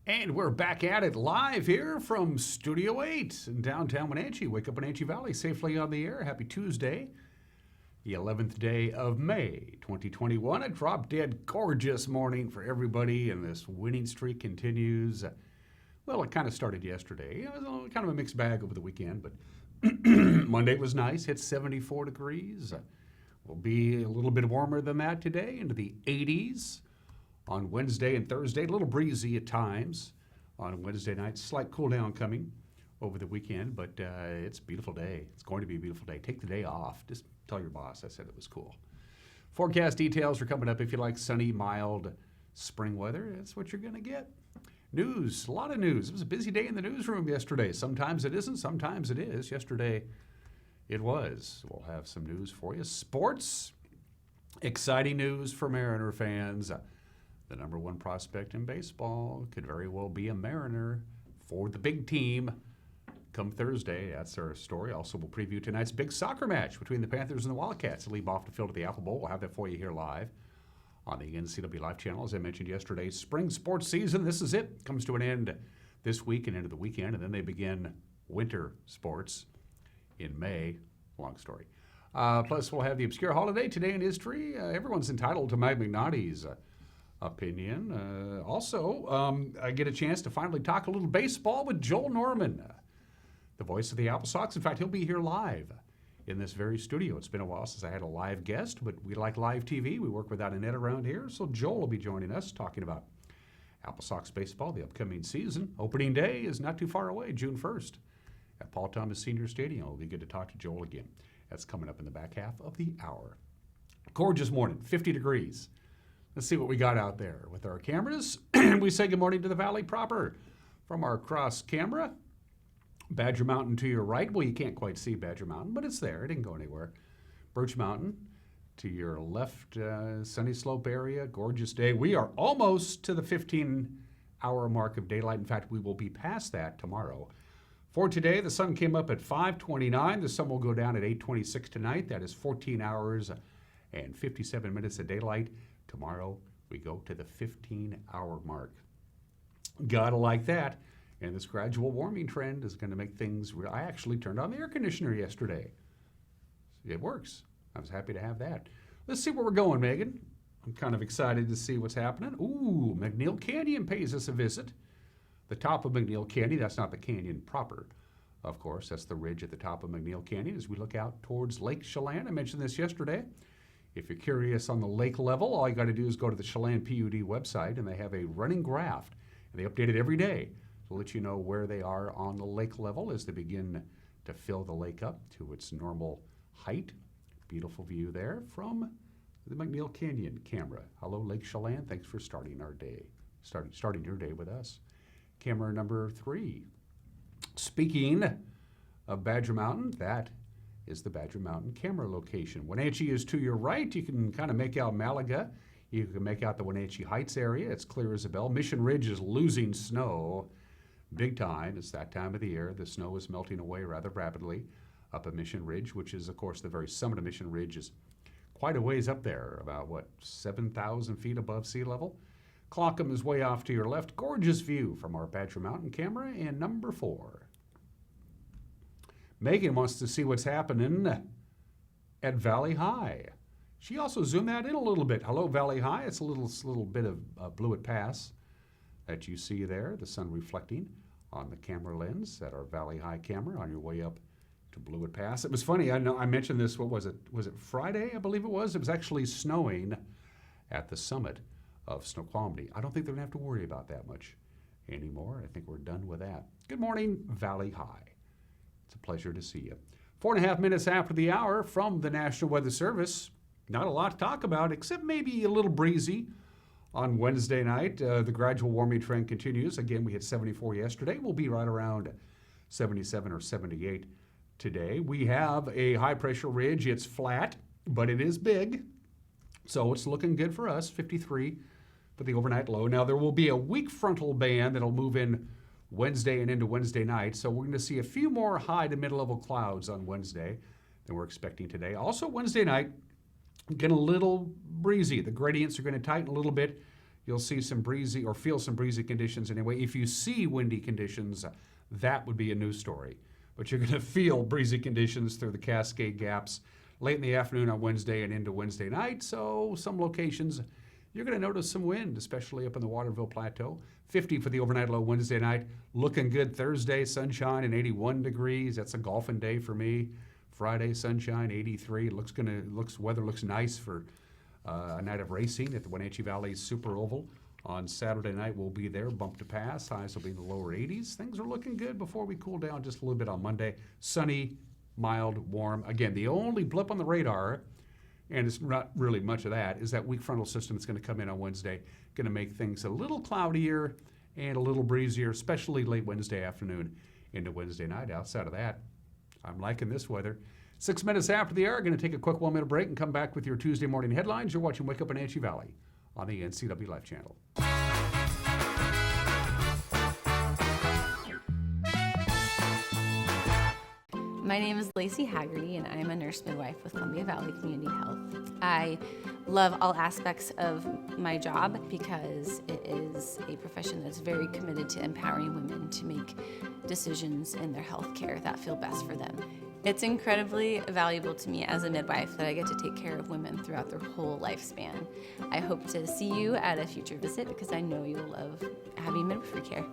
And we're back at it live here from Studio 8 in downtown Wenatchee. Wake up Wenatchee Valley safely on the air. Happy Tuesday, the 11th day of May, 2021. A drop-dead gorgeous morning for everybody, and this winning streak continues. Well, it kind of started yesterday. It was kind of a mixed bag over the weekend, but Monday was nice, hit 74 degrees. Will be a little bit warmer than that today, into the 80s. On Wednesday and Thursday, a little breezy at times. On Wednesday night, slight cool down coming over the weekend, but it's a beautiful day. It's going to be a beautiful day. Take the day off. Just tell your boss I said it was cool. Forecast details are coming up. If you like sunny, mild spring weather, that's what you're going to get. News, a lot of news. It was a busy day in the newsroom yesterday. Sometimes it isn't, sometimes it is. Yesterday it was. We'll have some news for you. Sports, exciting news for Mariner fans. The number one prospect in baseball could very well be a Mariner for the big team come Thursday. That's our story. Also, we'll preview tonight's big soccer match between the Panthers and the Wildcats. Leave off the field at the Apple Bowl. We'll have that for you here live on the NCW Live channel. As I mentioned yesterday, spring sports season, this is it. Comes to an end this week and into the weekend, and then they begin winter sports in May. Long story. Plus, we'll have the obscure holiday today in history. Everyone's entitled to Mike McNaughty's opinion. Also, I get a chance to finally talk a little baseball with Joel Norman, the voice of the AppleSox. In fact, he'll be here live in this very studio. It's been a while since I had a live guest, but we like live TV. We work without a net around here. So Joel will be joining us talking about AppleSox baseball, the upcoming season. Opening day is not too far away, June 1st at Paul Thomas Senior Stadium. It'll be good to talk to Joel again. That's coming up in the back half of the hour. Gorgeous morning, 50 degrees. Let's see what we got out there with our cameras. We say good morning to the valley proper from our cross camera. Badger Mountain to your right. Well, you can't quite see Badger Mountain, but it's there. It didn't go anywhere. Birch Mountain to your left, Sunny Slope area. Gorgeous day. We are almost to the 15-hour mark of daylight. In fact, we will be past that tomorrow. For today, the sun came up at 5:29. The sun will go down at 8:26 tonight. That is 14 hours and 57 minutes of daylight. Tomorrow, we go to the 15-hour mark. Gotta like that. And this gradual warming trend is going to make things real. I actually turned on the air conditioner yesterday. It works. I was happy to have that. Let's see where we're going, Megan. I'm kind of excited to see what's happening. Ooh, McNeil Canyon pays us a visit. The top of McNeil Canyon, that's not the canyon proper, of course. That's the ridge at the top of McNeil Canyon as we look out towards Lake Chelan. I mentioned this yesterday. If you're curious on the lake level, all you got to do is go to the Chelan PUD website, and they have a running graph. And they update it every day to let you know where they are on the lake level as they begin to fill the lake up to its normal height. Beautiful view there from the McNeil Canyon camera. Hello, Lake Chelan. Thanks for starting our day, starting your day with us. Camera number 3. Speaking of Badger Mountain, that is the Badger Mountain camera location. Wenatchee is to your right. You can kind of make out Malaga. You can make out the Wenatchee Heights area. It's clear as a bell. Mission Ridge is losing snow big time. It's that time of the year. The snow is melting away rather rapidly up at Mission Ridge, which is, of course, the very summit of Mission Ridge is quite a ways up there, about, 7,000 feet above sea level. Clockham is way off to your left. Gorgeous view from our Badger Mountain camera. And number 4. Megan wants to see what's happening at Valley High. She also zoomed that in a little bit. Hello, Valley High. It's a little bit of Blewett Pass that you see there, the sun reflecting on the camera lens at our Valley High camera on your way up to Blewett Pass. It was funny. I know I mentioned this. What was it? Was it Friday? I believe it was. It was actually snowing at the summit of Snoqualmie. I don't think they're going to have to worry about that much anymore. I think we're done with that. Good morning, Valley High. It's a pleasure to see you. 4.5 minutes after the hour from the National Weather Service. Not a lot to talk about, except maybe a little breezy on Wednesday night. The gradual warming trend continues. Again, we hit 74 yesterday. We'll be right around 77 or 78 today. We have a high-pressure ridge. It's flat, but it is big. So it's looking good for us, 53 for the overnight low. Now, there will be a weak frontal band that'll move in Wednesday and into Wednesday night. So we're going to see a few more high to mid-level clouds on Wednesday than we're expecting today. Also, Wednesday night, get a little breezy. The gradients are going to tighten a little bit. you'll see some breezy or feel some breezy conditions anyway. If you see windy conditions, that would be a news story. But you're going to feel breezy conditions through the Cascade Gaps late in the afternoon on Wednesday and into Wednesday night. So some locations, you're going to notice some wind, especially up in the Waterville Plateau. 50 for the overnight low Wednesday night. Looking good Thursday, sunshine and 81 degrees. That's a golfing day for me. Friday, sunshine, 83. Weather looks nice for a night of racing at the Wenatchee Valley Super Oval. On Saturday night, we'll be there, bump to pass. Highs will be in the lower 80s. Things are looking good before we cool down just a little bit on Monday. Sunny, mild, warm. Again, the only blip on the radar, and it's not really much of that, is that weak frontal system that's going to come in on Wednesday. Going to make things a little cloudier and a little breezier, especially late Wednesday afternoon into Wednesday night. Outside of that, I'm liking this weather. 6 minutes after the hour, going to take a quick 1-minute break and come back with your Tuesday morning headlines. You're watching Wake Up Wenatchee Valley on the NCW Life Channel. My name is Lacey Haggerty, and I am a nurse midwife with Columbia Valley Community Health. I love all aspects of my job because it is a profession that's very committed to empowering women to make decisions in their health care that feel best for them. It's incredibly valuable to me as a midwife that I get to take care of women throughout their whole lifespan. I hope to see you at a future visit because I know you'll love having midwifery care.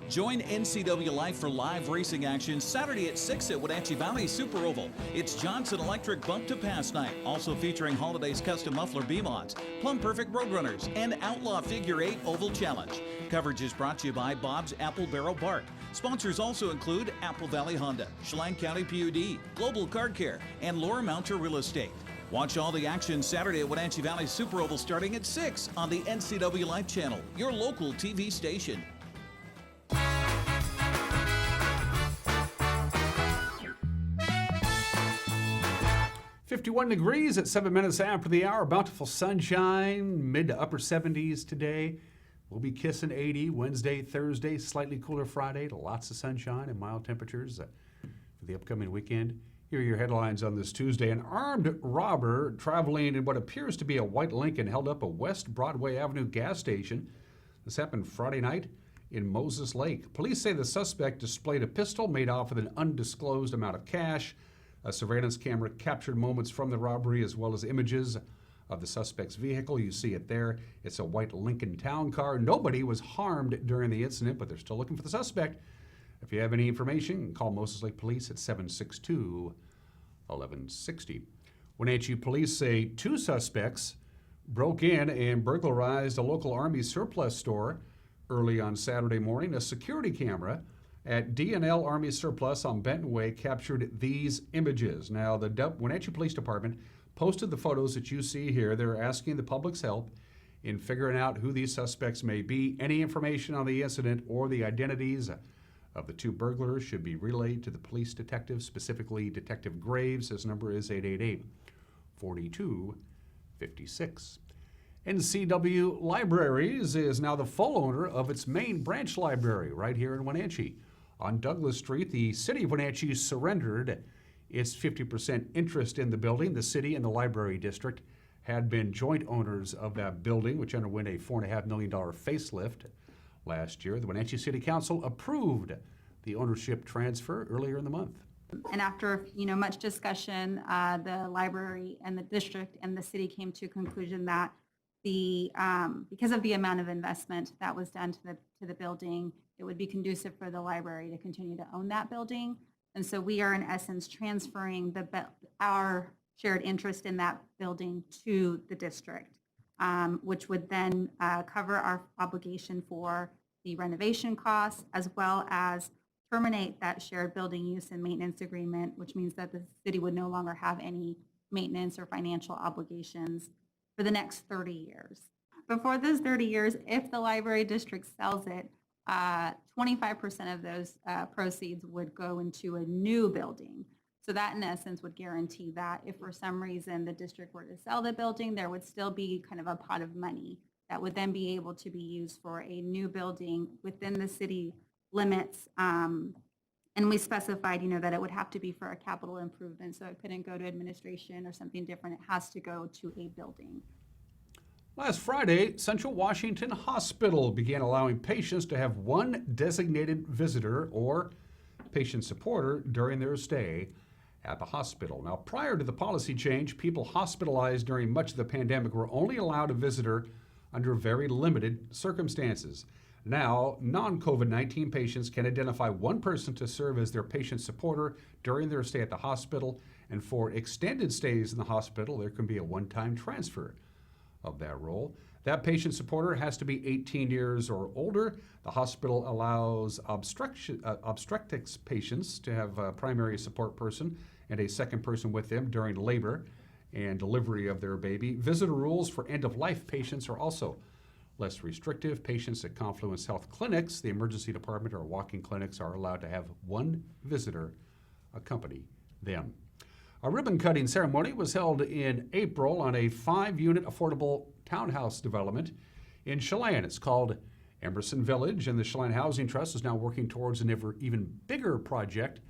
Join NCW Life for live racing action Saturday at 6 at Wenatchee Valley Super Oval. It's Johnson Electric Bump to Pass night, also featuring Holiday's Custom Muffler B-Mods, Plumb Perfect Roadrunners, and Outlaw Figure 8 Oval Challenge. Coverage is brought to you by Bob's Apple Barrel Bark. Sponsors also include Apple Valley Honda, Chelan County PUD, Global Card Care, and Laura Mounter Real Estate. Watch all the action Saturday at Wenatchee Valley Super Oval starting at 6 on the NCW Life Channel, your local TV station. 51 degrees at 7 minutes after the hour. Bountiful sunshine, mid to upper 70s today. We'll be kissing 80 Wednesday, Thursday, slightly cooler Friday. Lots of sunshine and mild temperatures for the upcoming weekend. Here are your headlines on this Tuesday. An armed robber traveling in what appears to be a white Lincoln held up a West Broadway Avenue gas station. This happened Friday night in Moses Lake. Police say the suspect displayed a pistol made off with an undisclosed amount of cash. A surveillance camera captured moments from the robbery as well as images of the suspect's vehicle. You see it there. It's a white Lincoln Town Car. Nobody was harmed during the incident, but they're still looking for the suspect. If you have any information, call Moses Lake Police at 762-1160. Wenatchee police say 2 suspects broke in and burglarized a local Army surplus store early on Saturday morning. A security camera at D&L Army Surplus on Benton Way captured these images. Now, the Wenatchee Police Department posted the photos that you see here. They're asking the public's help in figuring out who these suspects may be. Any information on the incident or the identities of the 2 burglars should be relayed to the police detectives, specifically Detective Graves. His number is 888-4256. NCW Libraries is now the full owner of its main branch library right here in Wenatchee. On Douglas Street, the city of Wenatchee surrendered its 50% interest in the building. The city and the library district had been joint owners of that building, which underwent a $4.5 million facelift last year. The Wenatchee City Council approved the ownership transfer earlier in the month. And after much discussion, the library and the district and the city came to a conclusion that because of the amount of investment that was done to the building, it would be conducive for the library to continue to own that building. And so we are in essence transferring our shared interest in that building to the district, which would then cover our obligation for the renovation costs, as well as terminate that shared building use and maintenance agreement, which means that the city would no longer have any maintenance or financial obligations for the next 30 years. Before those 30 years, if the library district sells it, 25% of those proceeds would go into a new building. So that in essence would guarantee that if for some reason the district were to sell the building, there would still be kind of a pot of money that would then be able to be used for a new building within the city limits. And And we specified, that it would have to be for a capital improvement, so it couldn't go to administration or something different. It has to go to a building. Last Friday, Central Washington Hospital began allowing patients to have one designated visitor or patient supporter during their stay at the hospital. Now, prior to the policy change, people hospitalized during much of the pandemic were only allowed a visitor under very limited circumstances. Now, non-COVID-19 patients can identify one person to serve as their patient supporter during their stay at the hospital, and for extended stays in the hospital, there can be a one-time transfer of that role. That patient supporter has to be 18 years or older. The hospital allows obstetrics patients to have a primary support person and a second person with them during labor and delivery of their baby. Visitor rules for end-of-life patients are also less restrictive. Patients at Confluence Health Clinics, the emergency department, or walk-in clinics are allowed to have one visitor accompany them. A ribbon-cutting ceremony was held in April on a 5-unit affordable townhouse development in Chelan. It's called Emerson Village, and the Chelan Housing Trust is now working towards an even bigger project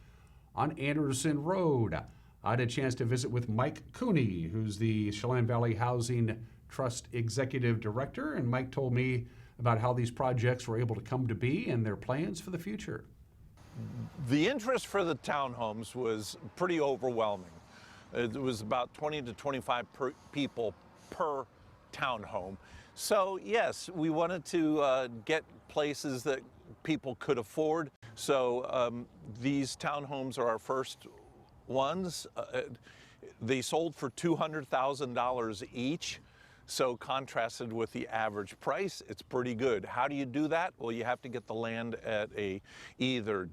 on Anderson Road. I had a chance to visit with Mike Cooney, who's the Chelan Valley Housing Trust Executive Director, and Mike told me about how these projects were able to come to be and their plans for the future. The interest for the townhomes was pretty overwhelming. It was about 20 to 25 people per townhome. So yes, we wanted to get places that people could afford. So these townhomes are our first ones. They sold for $200,000 each. So contrasted with the average price, it's pretty good. How do you do that? Well, you have to get the land at either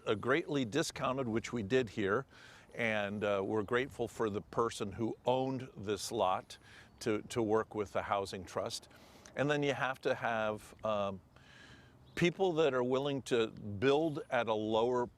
a greatly discounted, which we did here, and we're grateful for the person who owned this lot to work with the Housing Trust. And then you have to have people that are willing to build at a lower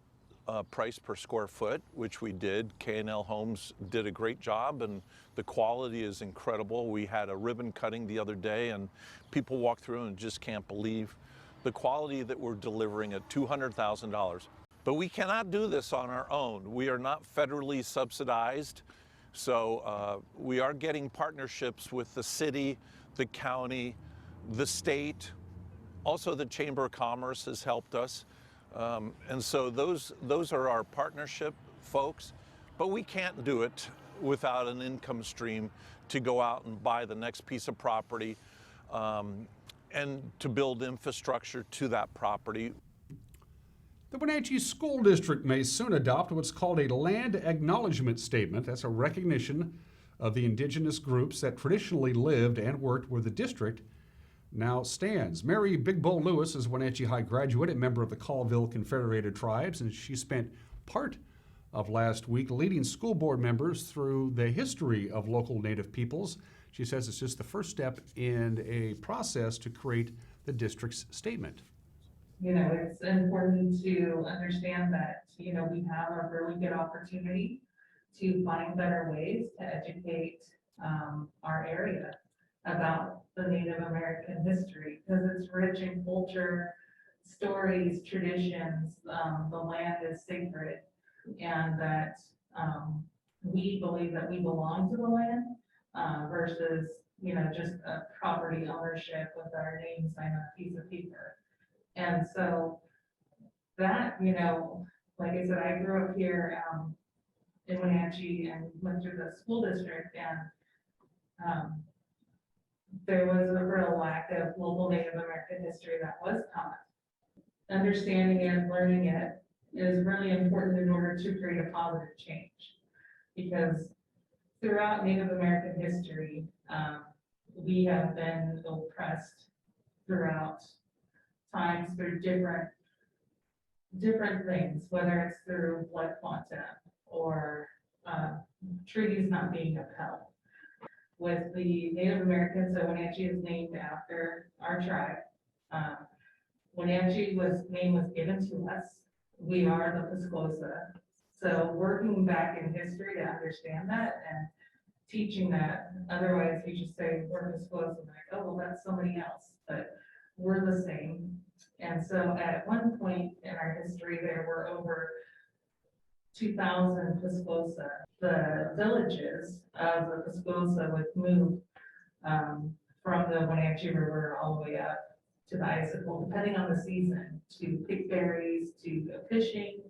price per square foot, which we did. K&L Homes did a great job, and the quality is incredible. We had a ribbon cutting the other day, and people walk through and just can't believe the quality that we're delivering at $200,000. But we cannot do this on our own. We are not federally subsidized, so we are getting partnerships with the city, the county, the state. Also, the Chamber of Commerce has helped us. And so those are our partnership folks, but we can't do it without an income stream to go out and buy the next piece of property and to build infrastructure to that property. The Wenatchee School District may soon adopt what's called a land acknowledgement statement. That's a recognition of the indigenous groups that traditionally lived and worked where the district now stands. Mary Big Bull Lewis is a Wenatchee High graduate and member of the Colville Confederated Tribes, and she spent part of last week leading school board members through the history of local Native peoples. She says it's just the first step in a process to create the district's statement. It's important to understand that, we have a really good opportunity to find better ways to educate our area about the Native American history, because it's rich in culture, stories, traditions. The land is sacred, and that we believe that we belong to the land versus, just a property ownership with our names on a piece of paper. And so that, like I said, I grew up here in Wenatchee and went through the school district, and there was a real lack of local Native American history that was taught. Understanding it, learning it is really important in order to create a positive change. Because throughout Native American history, we have been oppressed throughout times through different things, whether it's through blood quantum or treaties not being upheld. With the Native Americans, so Wenatchee is named after our tribe. Wenatchee name was given to us. We are the Pisclosa. So working back in history to understand that and teaching that, otherwise you just say we're Pisclosa, like, oh, well, that's somebody else. But were the same. And so at one point in our history, there were over 2,000 Piscosa. The villages of the Piscosa would move from the Wenatchee River all the way up to the icicle, depending on the season, to pick berries, to go fishing.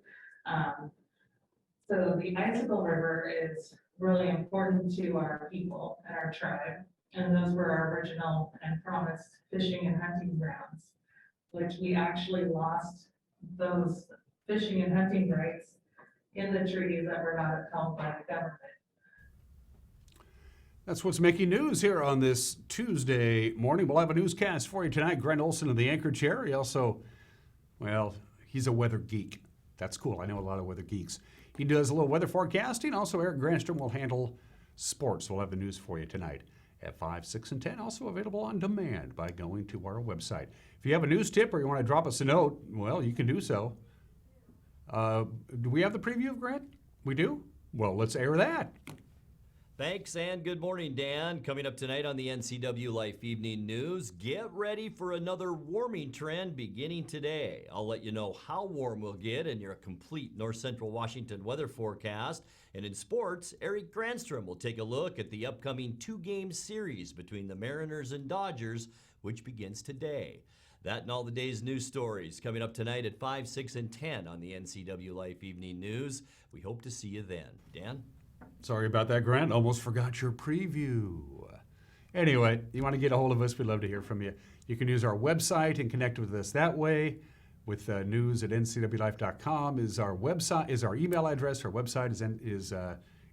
So the icicle river is really important to our people and our tribe. And those were our original and promised fishing and hunting grounds, which we actually lost those fishing and hunting rights in the treaties that were not upheld by the government. That's what's making news here on this Tuesday morning. We'll have a newscast for you tonight. Grant Olson in the anchor chair. He also, well, he's a weather geek. That's cool. I know a lot of weather geeks. He does a little weather forecasting. Also, Eric Granstrom will handle sports. We'll have the news for you tonight at 5, 6, and 10. Also available on demand by going to our website. If you have a news tip or you want to drop us a note, well, you can do so. Do we have the preview of Grant? We do? Well, let's air that. Thanks and good morning, Dan. Coming up tonight on the NCW Life Evening News, get ready for another warming trend beginning today. I'll let you know how warm we'll get in your complete North Central Washington weather forecast. And in sports, Eric Granstrom will take a look at the upcoming 2-game series between the Mariners and Dodgers, which begins today. That and all the day's news stories coming up tonight at 5, 6, and 10 on the NCW Life Evening News. We hope to see you then. Dan? Sorry about that, Grant. Almost forgot your preview. Anyway, you want to get a hold of us, we'd love to hear from you. You can use our website and connect with us that way. With news at ncwlife.com is our website, is our email address. Our website is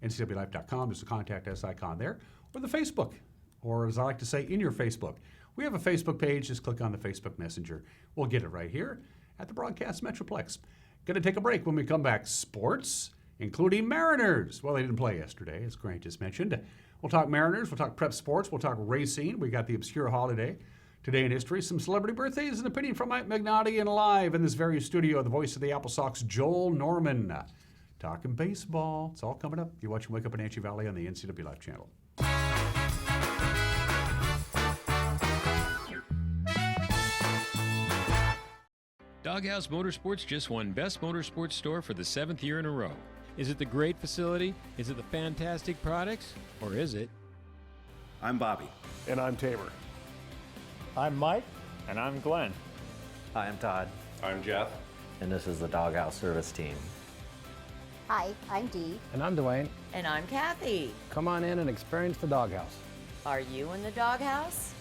ncwlife.com. There's a contact us icon there. Or the Facebook, or as I like to say, in your Facebook. We have a Facebook page. Just click on the Facebook Messenger. We'll get it right here at the Broadcast Metroplex. Going to take a break. When we come back, sports, including Mariners. Well, they didn't play yesterday, as Grant just mentioned. We'll talk Mariners, we'll talk prep sports, we'll talk racing. We got the obscure holiday today in history, some celebrity birthdays, and opinion from Mike Magnotti, and live in this very studio, the voice of the AppleSox, Joel Norman. Talking baseball. It's all coming up. You're watching Wake Up Wenatchee Valley on the NCW Life channel. Doghouse Motorsports just won Best Motorsports Store for the 7th year in a row. Is it the great facility? Is it the fantastic products? Or is it? I'm Bobby. And I'm Tabor. I'm Mike. And I'm Glenn. Hi, I'm Todd. I'm Jeff. And this is the Doghouse Service Team. Hi, I'm Dee. And I'm Dwayne. And I'm Kathy. Come on in and experience the Doghouse. Are you in the Doghouse?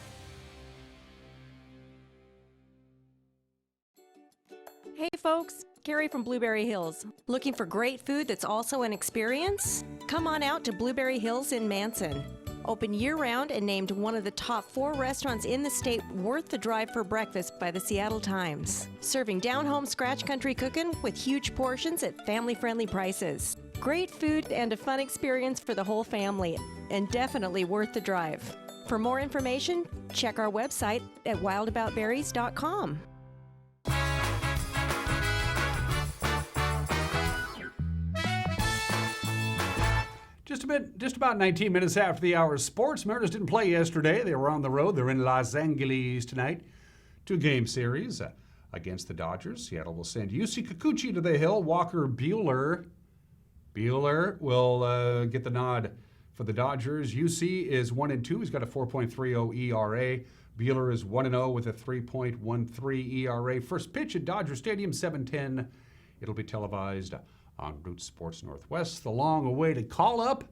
Hey folks, Carrie from Blueberry Hills. Looking for great food that's also an experience? Come on out to Blueberry Hills in Manson. Open year-round and named one of the top 4 restaurants in the state worth the drive for breakfast by the Seattle Times. Serving down-home scratch country cooking with huge portions at family-friendly prices. Great food and a fun experience for the whole family, and definitely worth the drive. For more information, check our website at wildaboutberries.com. Just about 19 minutes after the hour of sports. Mariners didn't play yesterday. They were on the road. They're in Los Angeles tonight. 2-game series against the Dodgers. Seattle will send Yusei Kikuchi to the hill. Walker Buehler will get the nod for the Dodgers. Yusei is 1-2. He's got a 4.30 ERA. Buehler is 1-0 with a 3.13 ERA. First pitch at Dodger Stadium, 7:10. It'll be televised on Root Sports Northwest. The long-awaited call-up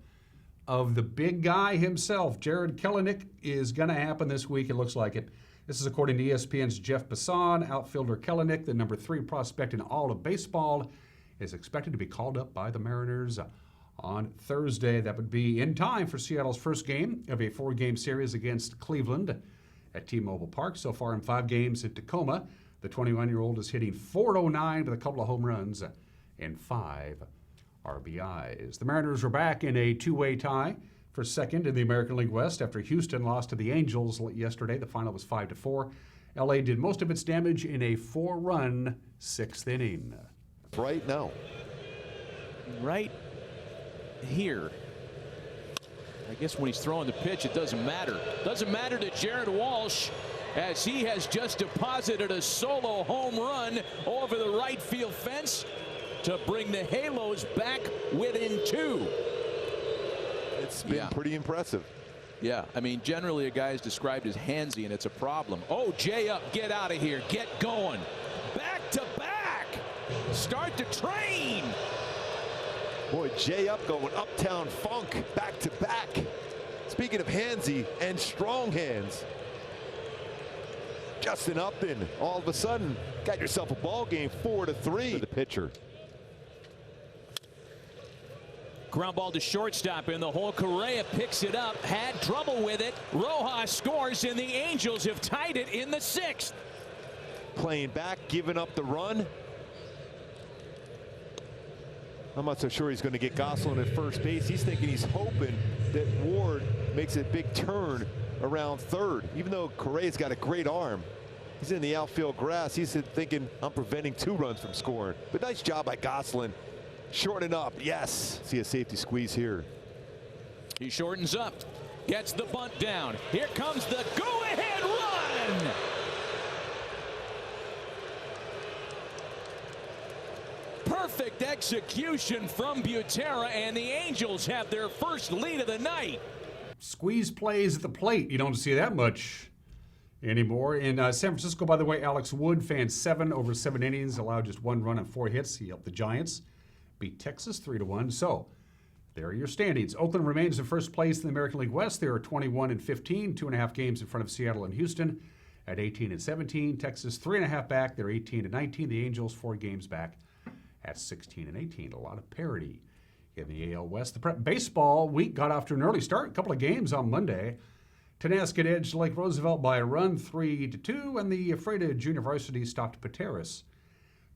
of the big guy himself, Jared Kelenic, is going to happen this week. It looks like it. This is according to ESPN's Jeff Passan. Outfielder Kelenic, the number 3 prospect in all of baseball, is expected to be called up by the Mariners on Thursday. That would be in time for Seattle's first game of a 4-game series against Cleveland at T-Mobile Park. So far in 5 games at Tacoma, the 21-year-old is hitting .409 with a couple of home runs and 5 RBIs. The Mariners are back in a 2-way tie for second in the American League West after Houston lost to the Angels yesterday. The final was 5-4. LA did most of its damage in a 4-run 6th inning. Right now. Right here. I guess when he's throwing the pitch, it doesn't matter. Doesn't matter to Jared Walsh. as he has just deposited a solo home run over the right field fence to bring the Halos back within 2. It's been pretty impressive. Yeah, I mean, generally a guy is described as handsy, and it's a problem. Oh, Jay up, get out of here, get going. Back to back. Start the train. Boy, Jay up going uptown funk, back to back. Speaking of handsy and strong hands, Justin Upton, all of a sudden, got yourself a ball game, 4-3 for the pitcher. Ground ball to shortstop in the hole. Correa picks it up, had trouble with it. Rojas scores, and the Angels have tied it in the 6th. Playing back, giving up the run. I'm not so sure he's going to get Gosselin at first base. He's thinking, he's hoping that Ward makes a big turn around third. Even though Correa's got a great arm, he's in the outfield grass. He's thinking, I'm preventing 2 runs from scoring. But nice job by Gosselin. Shortening up, yes. See a safety squeeze here. He shortens up, gets the bunt down. Here comes the go-ahead run. Perfect execution from Butera, and the Angels have their first lead of the night. Squeeze plays at the plate. You don't see that much anymore. In San Francisco, by the way, Alex Wood, fan 7 over 7 innings, allowed just 1 run and 4 hits. He helped the Giants beat Texas 3-1. So there are your standings. Oakland remains in first place in the American League West. They are 21-15, 2.5 games in front of Seattle and Houston at 18-17. Texas 3.5 back. They're 18-19. The Angels 4 games back at 16-18. A lot of parity in the AL West. The prep baseball week got off to an early start. A couple of games on Monday. Tenasket edged Lake Roosevelt by a run, 3-2, and the Ephrata Junior Varsity stopped Pateros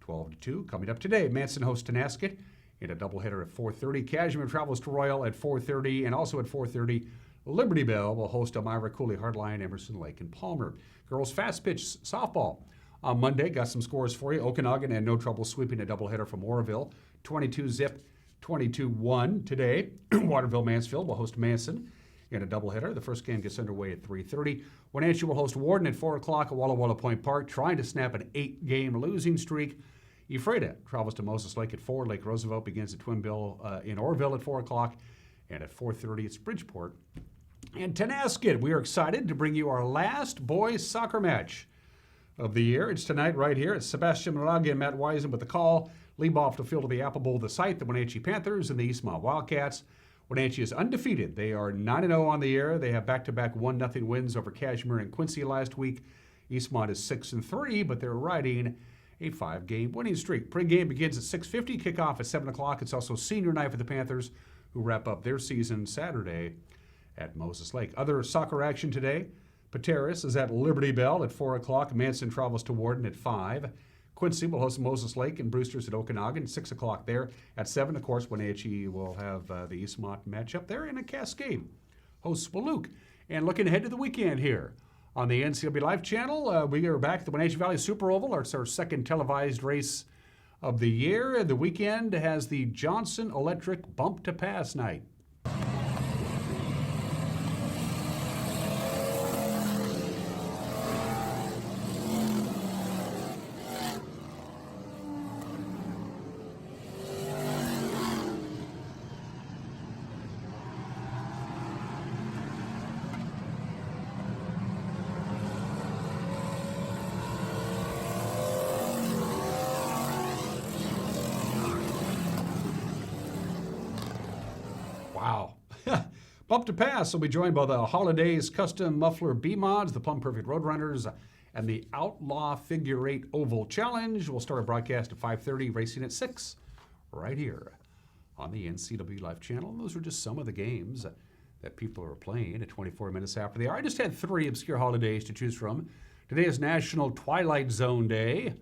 12-2. Coming up today, Manson hosts Tenasket in a doubleheader at 4:30. Cashmere travels to Royal at 4:30, and also at 4:30, Liberty Bell will host Elmira, Cooley, Hardline, Emerson Lake, and Palmer. Girls fast pitch softball on Monday. Got some scores for you. Okanagan had no trouble sweeping a doubleheader from Oroville, 22-zip, 22-1 today. Waterville Mansfield will host Manson in a doubleheader. The first game gets underway at 3:30. Wenatchee will host Warden at 4 o'clock at Walla Walla Point Park, trying to snap an 8-game losing streak. Ephrata travels to Moses Lake at 4. Lake Roosevelt begins at Twinbill in Orville at 4 o'clock. And at 4:30, it's Bridgeport and Tenasket. We are excited to bring you our last boys soccer match of the year. It's tonight right here. It's Sebastian Moraga and Matt Wiesen with the call. Leib off the field of the Apple Bowl, the site, the Wenatchee Panthers and the Eastmont Wildcats. Wenatchee is undefeated. They are 9-0 on the year. They have back-to-back 1-0 wins over Cashmere and Quincy last week. Eastmont is 6-3, but they're riding a 5-game winning streak. Pre-game begins at 6:50, kickoff at 7 o'clock. It's also senior night for the Panthers, who wrap up their season Saturday at Moses Lake. Other soccer action today. Pateros is at Liberty Bell at 4 o'clock. Manson travels to Warden at 5. Quincy will host Moses Lake and Brewsters at Okanagan, 6 o'clock there. At 7, of course, Wenatchee will have the Eastmont matchup there in a Cascade. Hosts Walook. And looking ahead to the weekend here on the NCW Live channel, we are back at the Wenatchee Valley Super Oval. It's our second televised race of the year. The weekend has the Johnson Electric Bump to Pass night. Wow. Bump to Pass will be joined by the Holidays Custom Muffler B-Mods, the Plumb Perfect Roadrunners, and the Outlaw Figure 8 Oval Challenge. We'll start a broadcast at 5:30, racing at 6, right here on the NCW Live channel. And those are just some of the games that people are playing at 24 minutes after the hour. I just had 3 obscure holidays to choose from. Today is National Twilight Zone Day,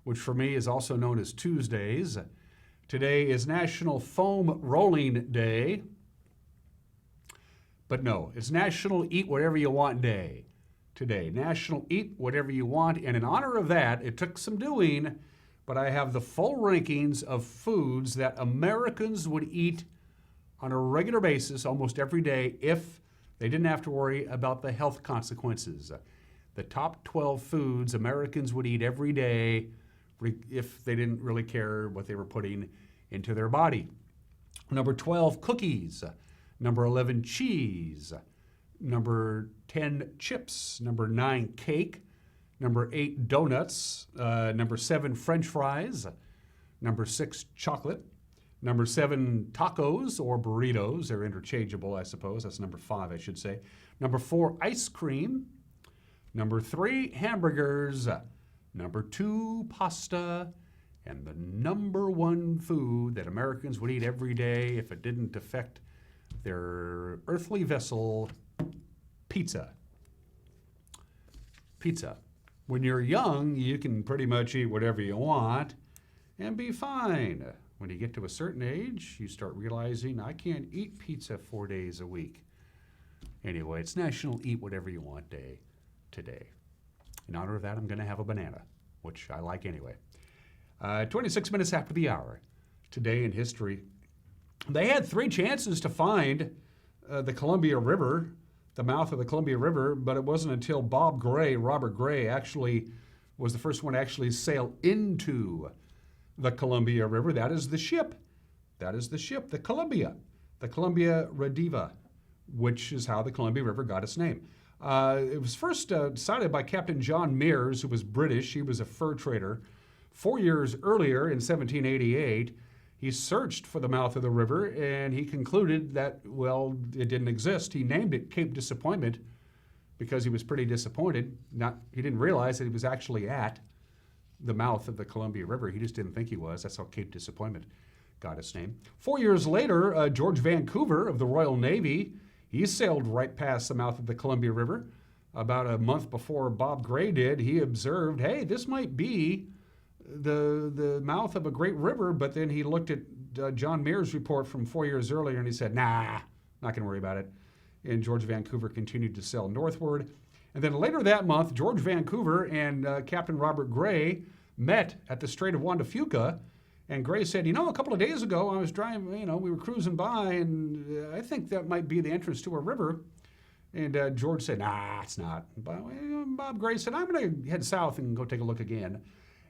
which for me is also known as Tuesdays. Today is National Foam Rolling Day. But no, it's National Eat Whatever You Want Day today. National Eat Whatever You Want. And in honor of that, it took some doing, but I have the full rankings of foods that Americans would eat on a regular basis almost every day if they didn't have to worry about the health consequences. The top 12 foods Americans would eat every day if they didn't really care what they were putting into their body. Number 12, cookies. Number 11, cheese. Number 10, chips. Number 9, cake. Number 8, donuts. Number 7, French fries. Number 6, chocolate. Number 7, tacos or burritos. They're interchangeable, I suppose. That's number 5, I should say. Number 4, ice cream. Number 3, hamburgers. Number 2, pasta. And the number 1 food that Americans would eat every day if it didn't affect their earthly vessel, pizza. Pizza. When you're young, you can pretty much eat whatever you want and be fine. When you get to a certain age, you start realizing, I can't eat pizza 4 days a week. Anyway, it's National Eat Whatever You Want Day today. In honor of that, I'm going to have a banana, which I like anyway. 26 minutes after the hour, today in history. They had 3 chances to find the Columbia River, the mouth of the Columbia River, but it wasn't until Robert Gray, actually was the first one to actually sail into the Columbia River. That is the ship. The Columbia Rediva, which is how the Columbia River got its name. It was first decided by Captain John Mears, who was British. He was a fur trader. 4 years earlier, in 1788, he searched for the mouth of the river, and he concluded that, well, it didn't exist. He named it Cape Disappointment because he was pretty disappointed. He didn't realize that he was actually at the mouth of the Columbia River. He just didn't think he was. That's how Cape Disappointment got its name. 4 years later, George Vancouver of the Royal Navy, he sailed right past the mouth of the Columbia River. About a month before Bob Gray did, he observed, hey, this might be the mouth of a great river, but then he looked at John Mears' report from 4 years earlier and he said, nah, not going to worry about it. And George Vancouver continued to sail northward. And then later that month, George Vancouver and Captain Robert Gray met at the Strait of Juan de Fuca, and Gray said, a couple of days ago I was driving, we were cruising by, and I think that might be the entrance to a river. And George said, nah, it's not. But Bob Gray said, I'm going to head south and go take a look again.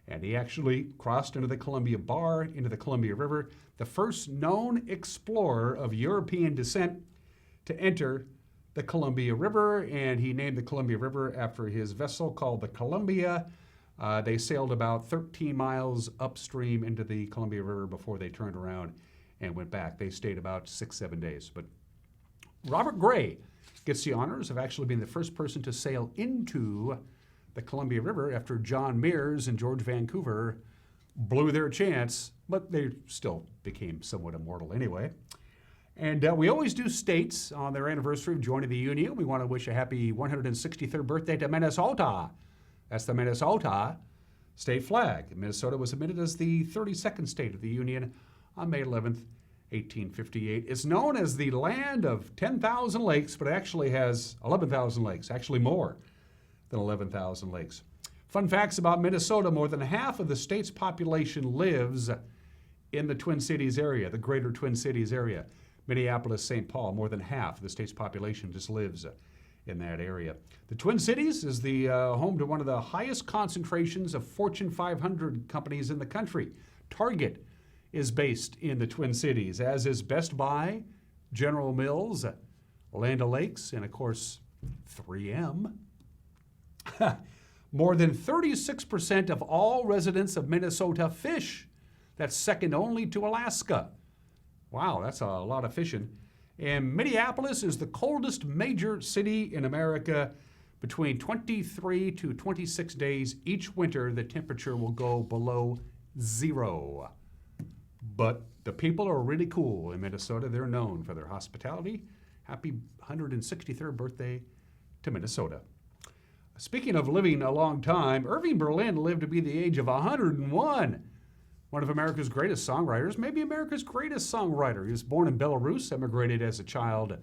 And he actually crossed into the Columbia Bar, into the Columbia River, the first known explorer of European descent to enter the Columbia River, and he named the Columbia River after his vessel called the Columbia. They sailed about 13 miles upstream into the Columbia River before they turned around and went back. They stayed about 6-7 days. But Robert Gray gets the honors of actually being the first person to sail into the Columbia River after John Mears and George Vancouver blew their chance, but they still became somewhat immortal anyway. And we always do states on their anniversary of joining the Union. We want to wish a happy 163rd birthday to Minnesota. That's the Minnesota state flag. Minnesota was admitted as the 32nd state of the Union on May 11th, 1858. It's known as the land of 10,000 lakes, but it actually has 11,000 lakes, actually more than 11,000 lakes. Fun facts about Minnesota: more than half of the state's population lives in the Twin Cities area, the greater Twin Cities area. Minneapolis, St. Paul, more than half of the state's population just lives in that area. The Twin Cities is the home to one of the highest concentrations of Fortune 500 companies in the country. Target is based in the Twin Cities, as is Best Buy, General Mills, Land O'Lakes, and of course, 3M. More than 36% of all residents of Minnesota fish. That's second only to Alaska. Wow, that's a lot of fishing. And Minneapolis is the coldest major city in America. Between 23 to 26 days each winter, the temperature will go below 0. But the people are really cool in Minnesota. They're known for their hospitality. Happy 163rd birthday to Minnesota. Speaking of living a long time, Irving Berlin lived to be the age of 101. One of America's greatest songwriters, maybe America's greatest songwriter. He was born in Belarus, emigrated as a child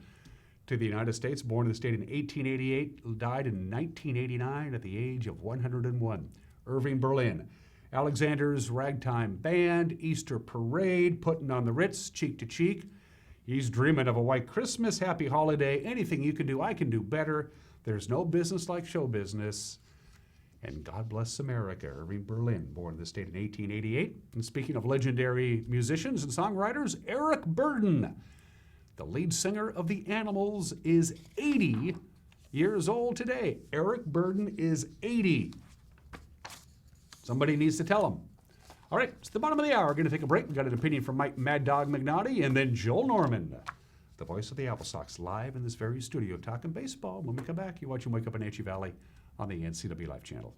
to the United States, born in the state in 1888, died in 1989 at the age of 101. Irving Berlin. Alexander's Ragtime Band, Easter Parade, Putting on the Ritz, Cheek to Cheek. He's dreaming of a white Christmas, happy holiday, anything you can do, I can do better. There's no business like show business. And God bless America. Irving Berlin, born in the state in 1888. And speaking of legendary musicians and songwriters, Eric Burdon, the lead singer of The Animals, is 80 years old today. Eric Burdon is 80. Somebody needs to tell him. All right, it's the bottom of the hour. We're going to take a break. We've got an opinion from Mike Mad Dog McNaughty and then Joel Norman, the voice of the AppleSox, live in this very studio talking baseball. When we come back, you're watching Wake Up Wenatchee Valley on the NCW Live channel.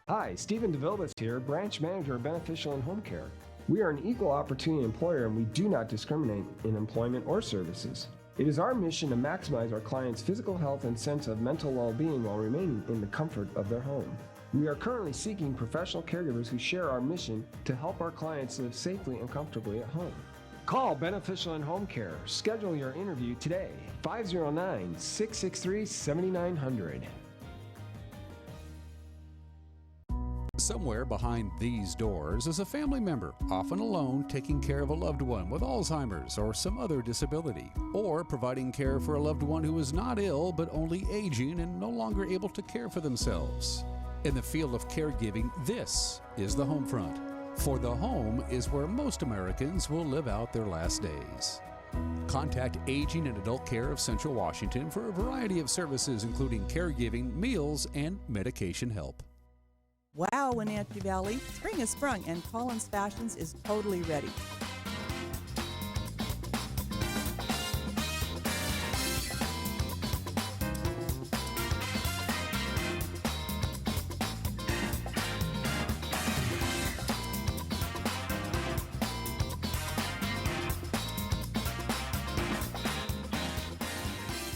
Hi, Stephen DeVilbiss here, Branch Manager of Beneficial and Home Care. We are an equal opportunity employer and we do not discriminate in employment or services. It is our mission to maximize our clients' physical health and sense of mental well-being while remaining in the comfort of their home. We are currently seeking professional caregivers who share our mission to help our clients live safely and comfortably at home. Call Beneficial and Home Care. Schedule your interview today. 509-663-7900. Somewhere behind these doors is a family member, often alone, taking care of a loved one with Alzheimer's or some other disability, or providing care for a loved one who is not ill but only aging and no longer able to care for themselves. In the field of caregiving, this is the home front. For the home is where most Americans will live out their last days. Contact Aging and Adult Care of Central Washington for a variety of services including caregiving, meals, and medication help. Wow, Wenatchee Valley, spring has sprung and Collins Fashions is totally ready.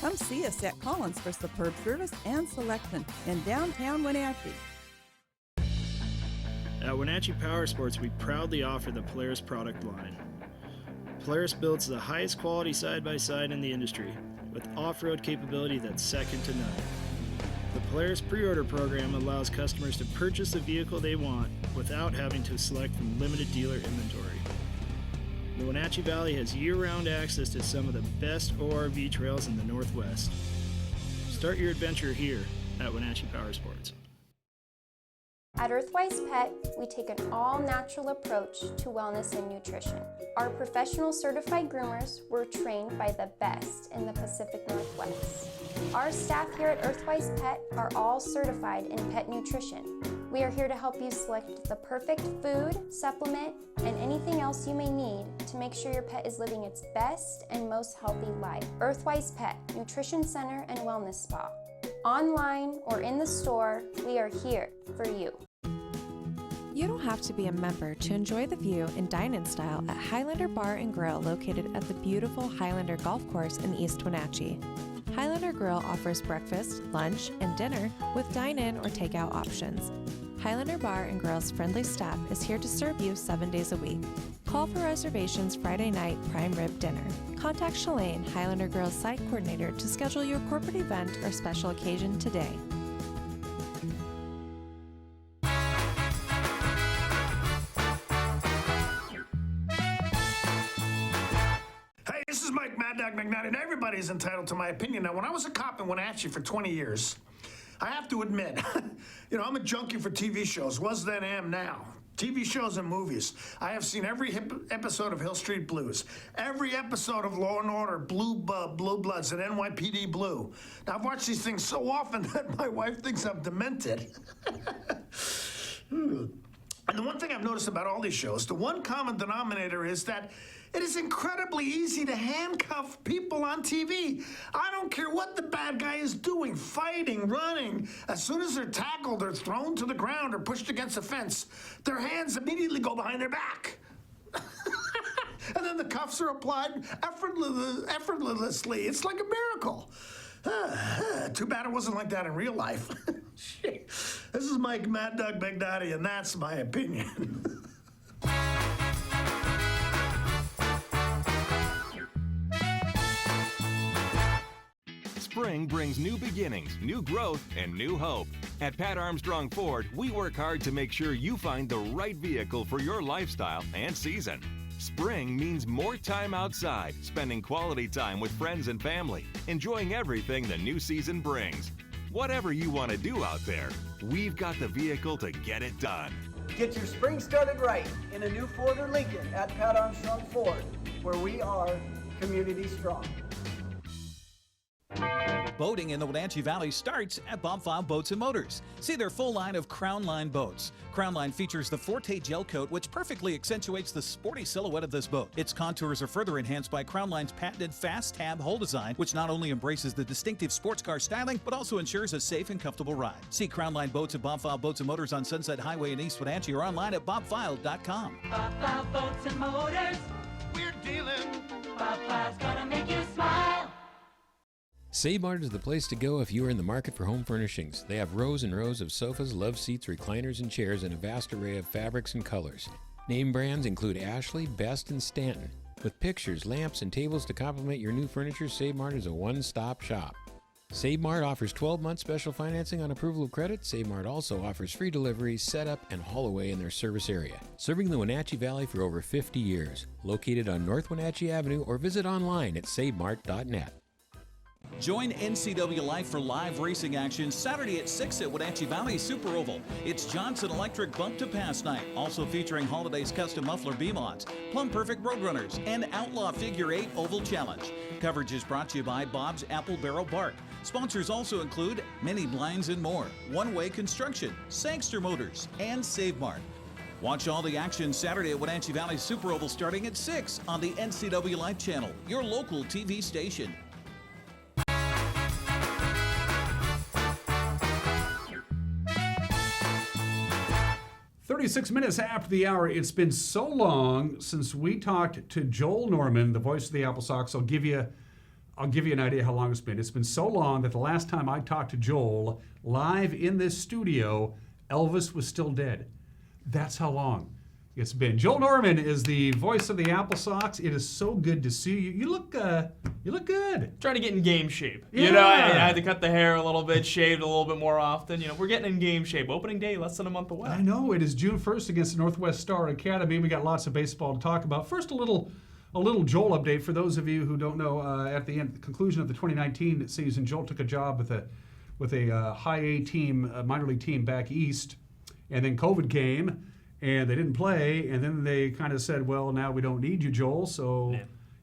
Come see us at Collins for superb service and selection in downtown Wenatchee. At Wenatchee Power Sports, we proudly offer the Polaris product line. Polaris builds the highest quality side-by-side in the industry, with off-road capability that's second to none. The Polaris pre-order program allows customers to purchase the vehicle they want without having to select from limited dealer inventory. The Wenatchee Valley has year-round access to some of the best ORV trails in the Northwest. Start your adventure here at Wenatchee Power Sports. At Earthwise Pet, we take an all-natural approach to wellness and nutrition. Our professional certified groomers were trained by the best in the Pacific Northwest. Our staff here at Earthwise Pet are all certified in pet nutrition. We are here to help you select the perfect food, supplement, and anything else you may need to make sure your pet is living its best and most healthy life. Earthwise Pet, Nutrition Center and Wellness Spa. Online or in the store, we are here for you. You don't have to be a member to enjoy the view and dine-in style at Highlander Bar and Grill located at the beautiful Highlander Golf Course in East Wenatchee. Highlander Grill offers breakfast, lunch, and dinner with dine-in or takeout options. Highlander Bar and Grill's friendly staff is here to serve you 7 days a week. Call for reservations Friday night prime rib dinner. Contact Shalane, Highlander Grill's site coordinator, to schedule your corporate event or special occasion today. Hey, this is Mike Mad Dog McNaughty, and everybody's entitled to my opinion. Now, when I was a cop in Wenatchee for 20 years, I have to admit, I'm a junkie for TV shows, was then, am now. TV shows and movies. I have seen every episode of Hill Street Blues, every episode of Law & Order, Blue Bloods, and NYPD Blue. Now, I've watched these things so often that my wife thinks I'm demented. And the one thing I've noticed about all these shows, the one common denominator is that it is incredibly easy to handcuff people on TV. I don't care what the bad guy is doing, fighting, running. As soon as they're tackled or thrown to the ground or pushed against a fence, their hands immediately go behind their back. And then the cuffs are applied effortlessly. It's like a miracle. Too bad it wasn't like that in real life. This is Mike Mad Dog McNaughty, and that's my opinion. Spring brings new beginnings, new growth, and new hope. At Pat Armstrong Ford, we work hard to make sure you find the right vehicle for your lifestyle and season. Spring means more time outside, spending quality time with friends and family, enjoying everything the new season brings. Whatever you want to do out there, we've got the vehicle to get it done. Get your spring started right in a new Ford or Lincoln at Pat Armstrong Ford, where we are community strong. Boating in the Wenatchee Valley starts at Bob File Boats and Motors. See their full line of Crown Line boats. Crown Line features the Forte gel coat, which perfectly accentuates the sporty silhouette of this boat. Its contours are further enhanced by Crown Line's patented fast tab hull design, which not only embraces the distinctive sports car styling, but also ensures a safe and comfortable ride. See Crown Line boats at Bob File Boats and Motors on Sunset Highway in East Wenatchee or online at bobfile.com. Bob File Boats and Motors, we're dealing. Bob File's gonna make you smile. Save Mart is the place to go if you are in the market for home furnishings. They have rows and rows of sofas, love seats, recliners, and chairs in a vast array of fabrics and colors. Name brands include Ashley, Best, and Stanton. With pictures, lamps, and tables to complement your new furniture, Save Mart is a one-stop shop. Save Mart offers 12-month special financing on approval of credit. Save Mart also offers free delivery, setup, and haul away in their service area. Serving the Wenatchee Valley for over 50 years. Located on North Wenatchee Avenue or visit online at savemart.net. Join NCW Life for live racing action Saturday at 6 at Wenatchee Valley Super Oval. It's Johnson Electric Bump to Pass night, also featuring Holiday's Custom Muffler B-Mods, Plumb Perfect Roadrunners, and Outlaw Figure 8 Oval Challenge. Coverage is brought to you by Bob's Apple Barrel Bark. Sponsors also include Many Blinds and More, One Way Construction, Sangster Motors, and Save Mart. Watch all the action Saturday at Wenatchee Valley Super Oval starting at 6 on the NCW Life channel, your local TV station. 36 minutes after the hour. It's been so long since we talked to Joel Norman, the voice of the AppleSox. I'll give you an idea how long it's been. It's been so long that the last time I talked to Joel live in this studio, Elvis was still dead. That's how long it's been. Joel Norman is the voice of the AppleSox. It is so good to see you. You look good. Trying to get in game shape. Yeah. You know, I had to cut the hair a little bit, shaved a little bit more often. You know, we're getting in game shape. Opening day, less than a month away. I know. It is June 1st against the Northwest Star Academy. We got lots of baseball to talk about. First, a little Joel update for those of you who don't know. At the conclusion of the 2019 season, Joel took a job with a high A team, a minor league team back east, and then COVID came. And they didn't play, and then they kind of said, well, now we don't need you, Joel, so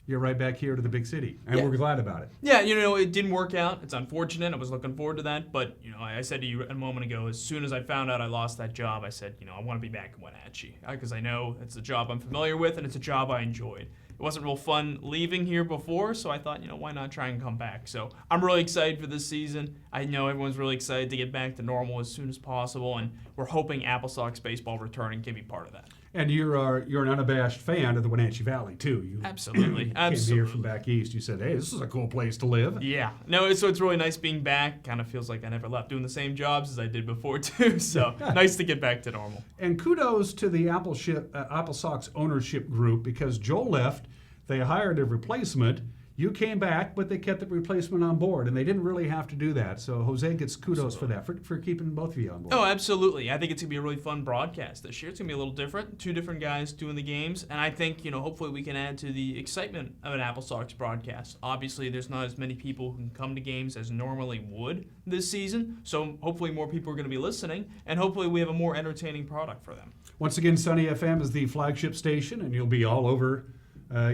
you're right back here to the big city. And we're glad about it. Yeah, you know, it didn't work out. It's unfortunate. I was looking forward to that. But, you know, I said to you a moment ago, as soon as I found out I lost that job, I said, you know, I want to be back in Wenatchee. Because I know it's a job I'm familiar with, and it's a job I enjoyed. It wasn't real fun leaving here before, so I thought, you know, why not try and come back? So I'm really excited for this season. I know everyone's really excited to get back to normal as soon as possible, and we're hoping AppleSox baseball returning can be part of that. And you're an unabashed fan of the Wenatchee Valley, too. You Absolutely. came here from back east. You said, hey, this is a cool place to live. Yeah. No, so it's really nice being back. Kind of feels like I never left, doing the same jobs as I did before, too. So nice to get back to normal. And kudos to the AppleSox ownership group, because Joel left. They hired a replacement. You came back, but they kept the replacement on board, and they didn't really have to do that. So Jose gets kudos for that, for keeping both of you on board. Oh, absolutely. I think it's going to be a really fun broadcast this year. It's going to be a little different. 2 different guys doing the games, and I think, you know, hopefully we can add to the excitement of an AppleSox broadcast. Obviously, there's not as many people who can come to games as normally would this season, so hopefully more people are going to be listening, and hopefully we have a more entertaining product for them. Once again, Sunny FM is the flagship station, and you'll be all over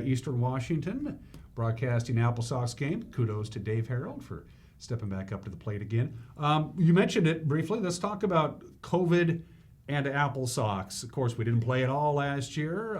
Eastern Washington, broadcasting AppleSox game. Kudos to Dave Harold for stepping back up to the plate again. You mentioned it briefly. Let's talk about COVID and AppleSox. Of course, we didn't play at all last year.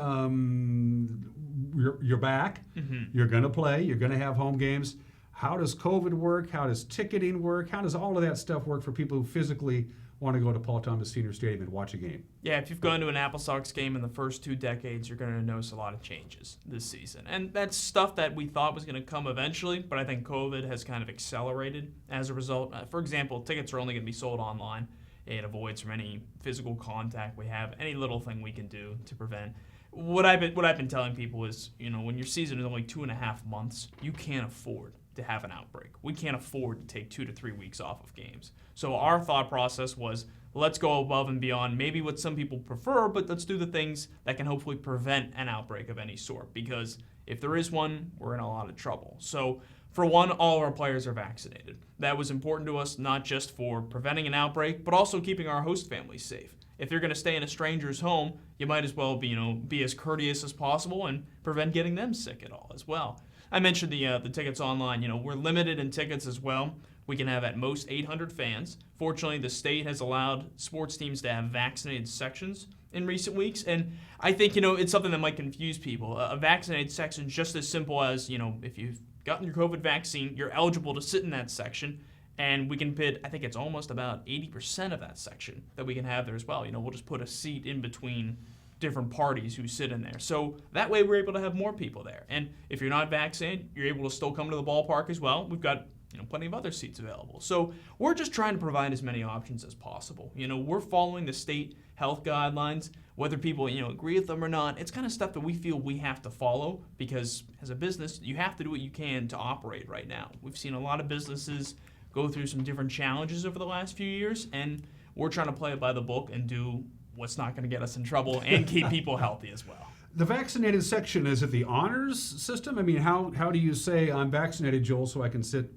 You're back. Mm-hmm. You're going to play. You're going to have home games. How does COVID work? How does ticketing work? How does all of that stuff work for people who physically want to go to Paul Thomas Senior Stadium and watch a game? Yeah, if you've gone to an AppleSox game in the first 2 decades, you're going to notice a lot of changes this season. And that's stuff that we thought was going to come eventually, but I think COVID has kind of accelerated as a result. For example, tickets are only going to be sold online. It avoids from any physical contact we have, any little thing we can do to prevent. What I've been telling people is, you know, when your season is only 2.5 months, you can't afford to have an outbreak. We can't afford to take 2 to 3 weeks off of games. So our thought process was, let's go above and beyond, maybe what some people prefer, but let's do the things that can hopefully prevent an outbreak of any sort, because if there is one, we're in a lot of trouble. So for one, all of our players are vaccinated. That was important to us, not just for preventing an outbreak, but also keeping our host families safe. If you're going to stay in a stranger's home, you might as well be as courteous as possible and prevent getting them sick at all as well. I mentioned the tickets online. We're limited in tickets as well. We can have at most 800 fans. Fortunately, the state has allowed sports teams to have vaccinated sections in recent weeks, and I think it's something that might confuse people. A vaccinated section is just as simple as if you've gotten your COVID vaccine, you're eligible to sit in that section. And we can pit, I think it's almost about 80% of that section that we can have there as well. We'll just put a seat in between different parties who sit in there. So that way we're able to have more people there. And if you're not vaccinated, you're able to still come to the ballpark as well. We've got plenty of other seats available. So we're just trying to provide as many options as possible. We're following the state health guidelines, whether people agree with them or not. It's kind of stuff that we feel we have to follow, because as a business, you have to do what you can to operate right now. We've seen a lot of businesses go through some different challenges over the last few years, and we're trying to play it by the book and do what's not going to get us in trouble and keep people healthy as well. The vaccinated section, is it the honors system? I mean, how do you say I'm vaccinated, Joel, so I can sit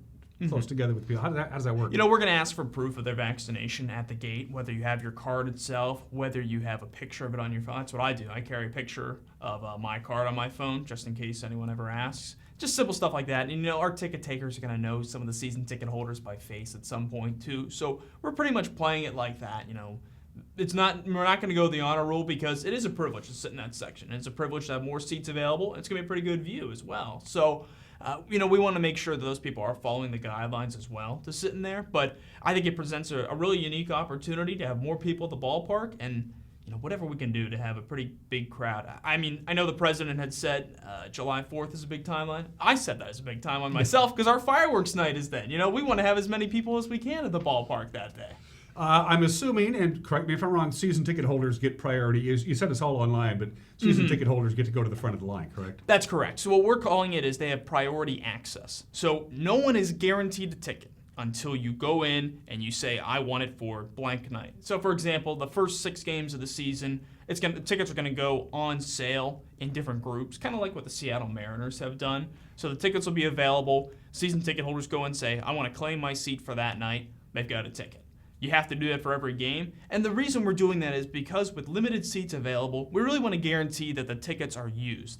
close together with people? How does that work? We're going to ask for proof of their vaccination at the gate, whether you have your card itself, whether you have a picture of it on your phone. That's what I do. I carry a picture of my card on my phone just in case anyone ever asks. Just simple stuff like that. And our ticket takers are going to know some of the season ticket holders by face at some point too. So we're pretty much playing it like that. We're not going to go the honor rule, because it is a privilege to sit in that section. And it's a privilege to have more seats available. It's going to be a pretty good view as well. So we want to make sure that those people are following the guidelines as well to sit in there. But I think it presents a really unique opportunity to have more people at the ballpark, and whatever we can do to have a pretty big crowd. I mean, I know the president had said July 4th is a big timeline. I said that as a big timeline myself, because our fireworks night is then. We want to have as many people as we can at the ballpark that day. I'm assuming, and correct me if I'm wrong, season ticket holders get priority. You said it's all online, but season ticket holders get to go to the front of the line, correct? That's correct. So what we're calling it is they have priority access. So no one is guaranteed a ticket until you go in and you say, I want it for blank night. So for example, the first 6 games of the season, the tickets are going to go on sale in different groups, kind of like what the Seattle Mariners have done. So the tickets will be available. Season ticket holders go and say, I want to claim my seat for that night. They've got a ticket. You have to do that for every game. And the reason we're doing that is because with limited seats available, we really want to guarantee that the tickets are used,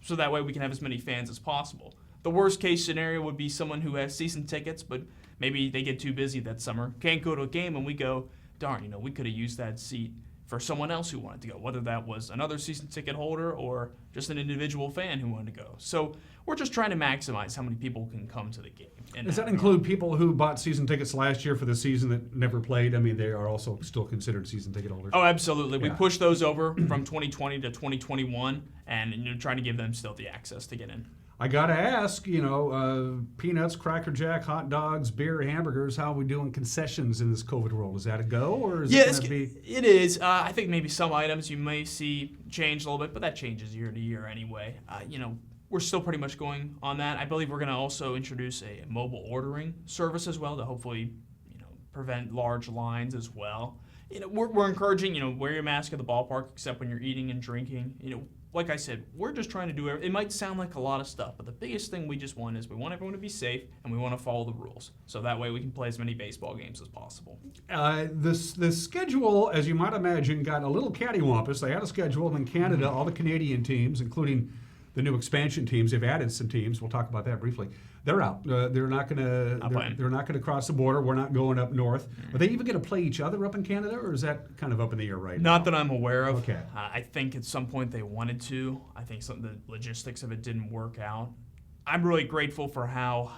so that way we can have as many fans as possible. The worst case scenario would be someone who has season tickets, but maybe they get too busy that summer, can't go to a game, and we go, darn, we could have used that seat for someone else who wanted to go, whether that was another season ticket holder or just an individual fan who wanted to go. So we're just trying to maximize how many people can come to the game. Does that include people who bought season tickets last year for the season that never played? I mean, they are also still considered season ticket holders. Oh, absolutely. Yeah. We pushed those over from 2020 to 2021, and trying to give them still the access to get in. I got to ask, peanuts, Cracker Jack, hot dogs, beer, hamburgers, how are we doing concessions in this COVID world? Is that a go, or is it going to be? It is. I think maybe some items you may see change a little bit, but that changes year to year anyway. We're still pretty much going on that. I believe we're going to also introduce a mobile ordering service as well to hopefully, prevent large lines as well. We're encouraging, wear your mask at the ballpark except when you're eating and drinking. Like I said, we're just trying to do it. It might sound like a lot of stuff, but the biggest thing we just want is we want everyone to be safe and we want to follow the rules. So that way we can play as many baseball games as possible. The schedule, as you might imagine, got a little cattywampus. They had a schedule, and in Canada, all the Canadian teams, including the new expansion teams, they've added some teams. We'll talk about that briefly. They're out. They're not going to cross the border. We're not going up north. Are they even going to play each other up in Canada, or is that kind of up in the air right now? Not that I'm aware of. Okay. I think at some point they wanted to. I think some of the logistics of it didn't work out. I'm really grateful for how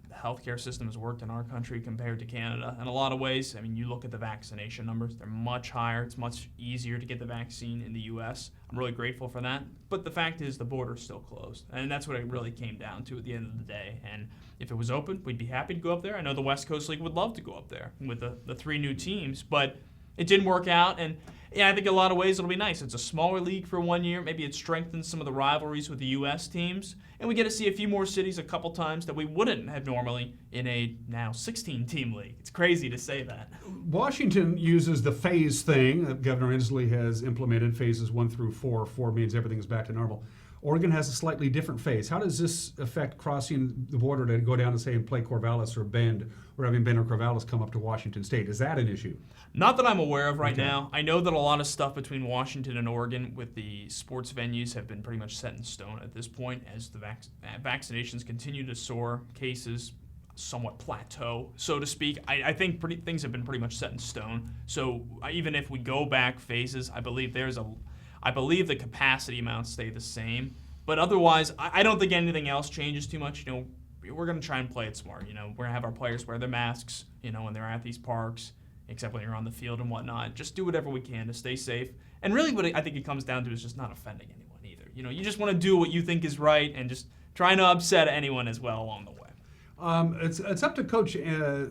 the healthcare system has worked in our country compared to Canada. In a lot of ways, I mean, you look at the vaccination numbers, they're much higher. It's much easier to get the vaccine in the U.S. I'm really grateful for that. But the fact is the border's still closed. And that's what it really came down to at the end of the day. And if it was open, we'd be happy to go up there. I know the West Coast League would love to go up there with the 3 new teams. But it didn't work out, and yeah, I think in a lot of ways it'll be nice. It's a smaller league for 1 year. Maybe it strengthens some of the rivalries with the U.S. teams, and we get to see a few more cities a couple times that we wouldn't have normally in a now 16-team league. It's crazy to say that. Washington uses the phase thing that Governor Inslee has implemented, phases 1 through 4. 4 means everything is back to normal. Oregon has a slightly different phase. How does this affect crossing the border to go down and say and play Corvallis or Bend, or having Bend or Corvallis come up to Washington State? Is that an issue? Not that I'm aware of right now. I know that a lot of stuff between Washington and Oregon with the sports venues have been pretty much set in stone at this point as the vaccinations continue to soar, cases somewhat plateau, so to speak. I think things have been pretty much set in stone. So even if we go back phases, I believe the capacity amounts stay the same. But otherwise, I don't think anything else changes too much. You know, we're going to try and play it smart. You know, we're going to have our players wear their masks, you know, when they're at these parks, except when you're on the field and whatnot. Just do whatever we can to stay safe. And really what I think it comes down to is just not offending anyone either. You know, you just want to do what you think is right and just trying to upset anyone as well along the way. It's up to Coach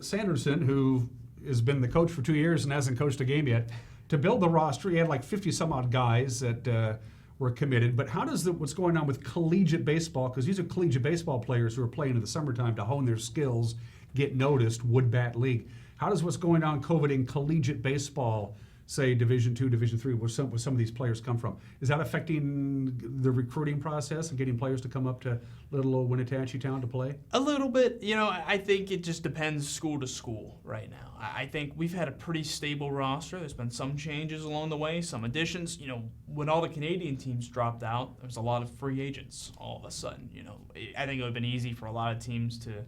Sanderson, who has been the coach for 2 years and hasn't coached a game yet, to build the roster. He had like 50 some odd guys that were committed. But how does what's going on with collegiate baseball, because these are collegiate baseball players who are playing in the summertime to hone their skills, get noticed, Wood Bat League. How does what's going on COVID in collegiate baseball, say Division II, Division III, where some of these players come from? Is that affecting the recruiting process and getting players to come up to little old Wenatchee town to play? A little bit. You know, I think it just depends school to school right now. I think we've had a pretty stable roster. There's been some changes along the way, some additions. You know, when all the Canadian teams dropped out, there was a lot of free agents all of a sudden. You know, I think it would have been easy for a lot of teams to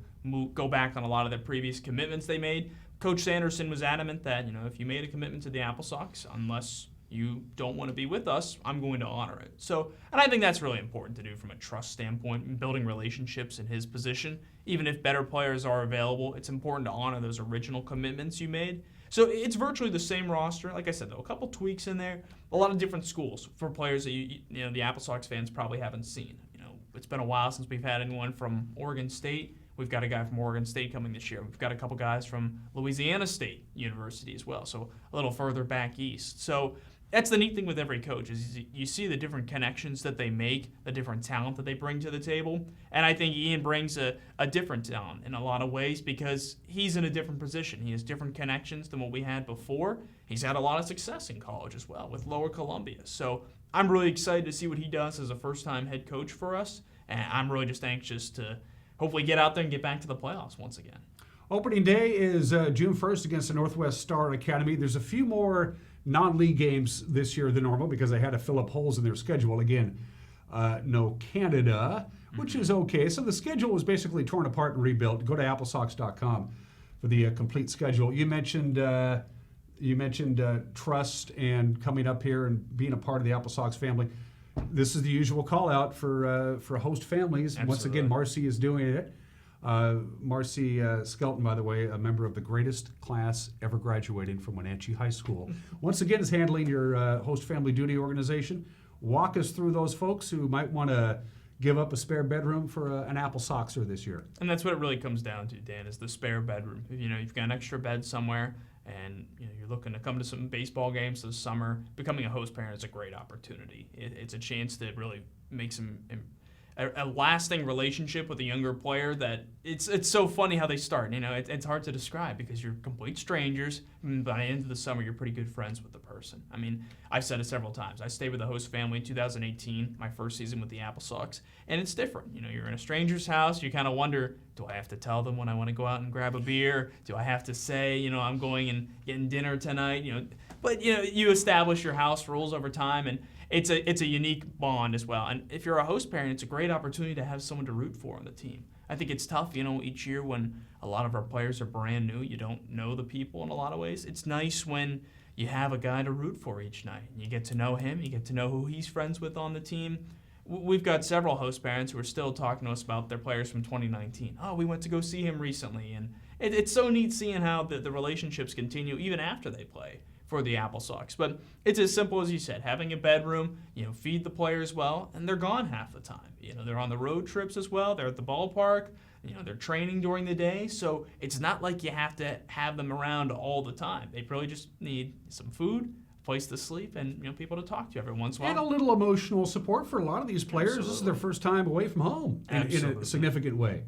go back on a lot of their previous commitments they made. Coach Sanderson was adamant that, you know, if you made a commitment to the AppleSox, unless you don't want to be with us, I'm going to honor it. So, and I think that's really important to do from a trust standpoint and building relationships in his position. Even if better players are available, it's important to honor those original commitments you made. So it's virtually the same roster. Like I said, though, a couple tweaks in there, a lot of different schools for players that you know the AppleSox fans probably haven't seen. You know, it's been a while since we've had anyone from Oregon State. We've got a guy from Oregon State coming this year. We've got a couple guys from Louisiana State University as well, so a little further back east. So that's the neat thing with every coach is you see the different connections that they make, the different talent that they bring to the table. And I think Ian brings a different talent in a lot of ways because he's in a different position. He has different connections than what we had before. He's had a lot of success in college as well with Lower Columbia. So I'm really excited to see what he does as a first-time head coach for us. And I'm really just anxious to hopefully get out there and get back to the playoffs once again. Opening day is June 1st against the Northwest Star Academy. There's a few more non-league games this year than normal because they had to fill up holes in their schedule. Again, no Canada, which is okay. So the schedule was basically torn apart and rebuilt. Go to AppleSox.com for the complete schedule. You mentioned trust and coming up here and being a part of the AppleSox family. This is the usual call out for host families. Absolutely. Once again, Marcy is doing it. Marcy Skelton, by the way, a member of the greatest class ever graduating from Wenatchee High School. Once again, is handling your host family duty organization. Walk us through those folks who might want to give up a spare bedroom for an AppleSoxer this year. And that's what it really comes down to, Dan, is the spare bedroom. If you've got an extra bed somewhere and you're looking to come to some baseball games this summer, becoming a host parent is a great opportunity. It's a chance to really make a lasting relationship with a younger player that it's so funny how they start. It's hard to describe because you're complete strangers, and by the end of the summer you're pretty good friends with the person. I mean, I've said it several times. I stayed with the host family in 2018, my first season with the AppleSox, and it's different. You're in a stranger's house. You kind of wonder, do I have to tell them when I want to go out and grab a beer? Do I have to say, I'm going and getting dinner tonight? But you establish your house rules over time, and it's a unique bond as well. And if you're a host parent, it's a great opportunity to have someone to root for on the team. I think it's tough, each year when a lot of our players are brand new, you don't know the people in a lot of ways. It's nice when you have a guy to root for each night. You get to know him, you get to know who he's friends with on the team. We've got several host parents who are still talking to us about their players from 2019. Oh, we went to go see him recently. And it's so neat seeing how the relationships continue even after they play for the AppleSox. But it's as simple as you said, having a bedroom, feed the players well, and they're gone half the time. They're on the road trips as well. They're at the ballpark. They're training during the day, so it's not like you have to have them around all the time. They probably just need some food, place to sleep, and people to talk to every once in a while. And a little emotional support for a lot of these players. Absolutely. This is their first time away from home in a significant way.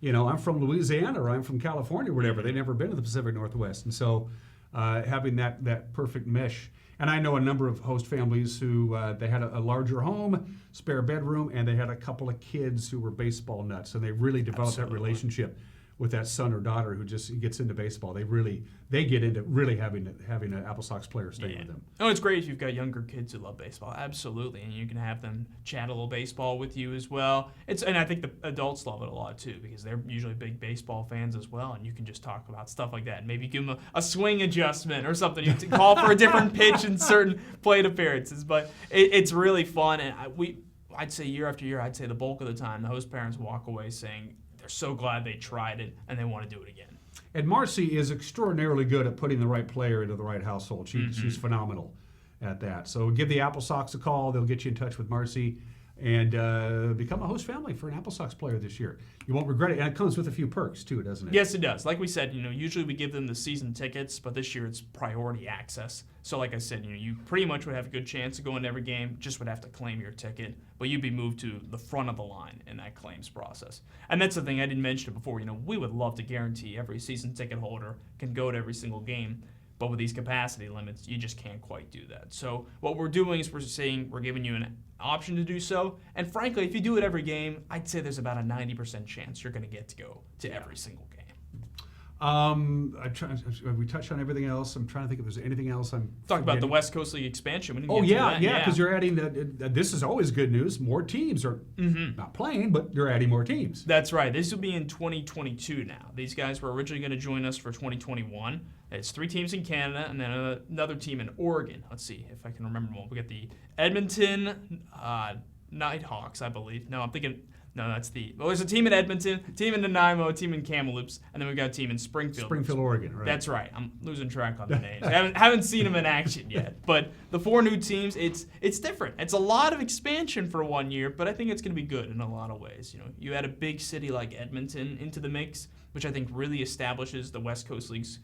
I'm from Louisiana or I'm from California or whatever. They've never been to the Pacific Northwest. And so having that perfect mesh. And I know a number of host families who they had a larger home, spare bedroom, and they had a couple of kids who were baseball nuts. And they really developed that relationship with that son or daughter who just gets into baseball. They get into really having an AppleSox player stay with them. Oh, it's great if you've got younger kids who love baseball. Absolutely. And you can have them chat a little baseball with you as well. And I think the adults love it a lot too, because they're usually big baseball fans as well. And you can just talk about stuff like that. Maybe give them a swing adjustment or something. You call for a different pitch in certain plate appearances. But it's really fun. And I'd say year after year, I'd say the bulk of the time, the host parents walk away saying they're so glad they tried it and they want to do it again. And Marcy is extraordinarily good at putting the right player into the right household. She's phenomenal at that. So give the AppleSox a call. They'll get you in touch with Marcy and become a host family for an AppleSox player this year. You won't regret it. And it comes with a few perks too, doesn't it? Yes, it does. Like we said, usually we give them the season tickets, but this year it's priority access. So like I said, you pretty much would have a good chance to go into every game, just would have to claim your ticket, but you'd be moved to the front of the line in that claims process. And that's the thing I didn't mention it before. We would love to guarantee every season ticket holder can go to every single game. But with these capacity limits, you just can't quite do that. So what we're doing is we're giving you an option to do so. And frankly, if you do it every game, I'd say there's about a 90% chance you're going to get to go to every single game. We touched on everything else. I'm trying to think if there's anything else I'm Talk about the West Coast League expansion. We didn't Oh, get to that. because you're adding, this is always good news. More teams are not playing, but you're adding more teams. That's right. This will be in 2022 now. These guys were originally going to join us for 2021. It's 3 teams in Canada and then another team in Oregon. Let's see if I can remember one. We got the Edmonton Nighthawks, I believe. No, I'm thinking... No, there's a team in Edmonton, a team in Nanaimo, a team in Kamloops, and then we've got a team in Springfield, Oregon, right? That's right. I'm losing track on the names. I haven't seen them in action yet. But the 4 new teams, it's different. It's a lot of expansion for 1 year, but I think it's going to be good in a lot of ways. You add a big city like Edmonton into the mix, which I think really establishes the West Coast League's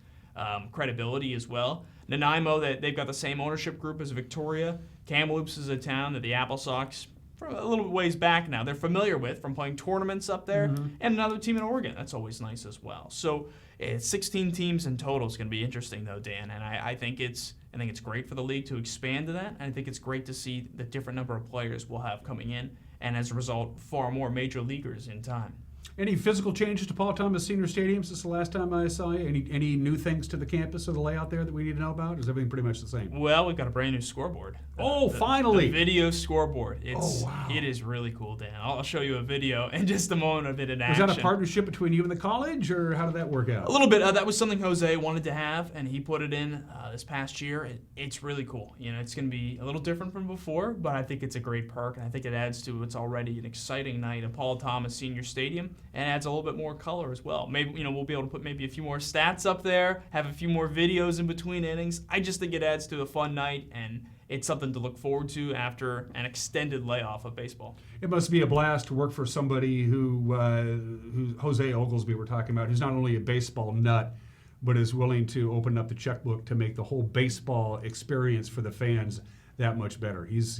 credibility as well. Nanaimo, they've got the same ownership group as Victoria. Kamloops is a town that the AppleSox, for a little ways back now, they're familiar with from playing tournaments up there, and another team in Oregon. That's always nice as well. So it's 16 teams in total. It's going to be interesting though, Dan, and I think it's great for the league to expand to that, and I think it's great to see the different number of players we'll have coming in, and as a result, far more major leaguers in time. Any physical changes to Paul Thomas Senior Stadium since the last time I saw you? Any new things to the campus or the layout there that we need to know about? Or is everything pretty much the same? Well, we've got a brand new scoreboard. Finally! The video scoreboard. Wow. It is really cool, Dan. I'll show you a video in just a moment of it in action. Was that a partnership between you and the college, or how did that work out? A little bit. That was something Jose wanted to have, and he put it in this past year. It's really cool. It's going to be a little different from before, but I think it's a great perk, and I think it adds to what's already an exciting night at Paul Thomas Senior Stadium, and adds a little bit more color as well. Maybe we'll be able to put maybe a few more stats up there, have a few more videos in between innings. I just think it adds to a fun night, and it's something to look forward to after an extended layoff of baseball. It must be a blast to work for somebody who Jose Oglesby we're talking about, who's not only a baseball nut, but is willing to open up the checkbook to make the whole baseball experience for the fans that much better. He's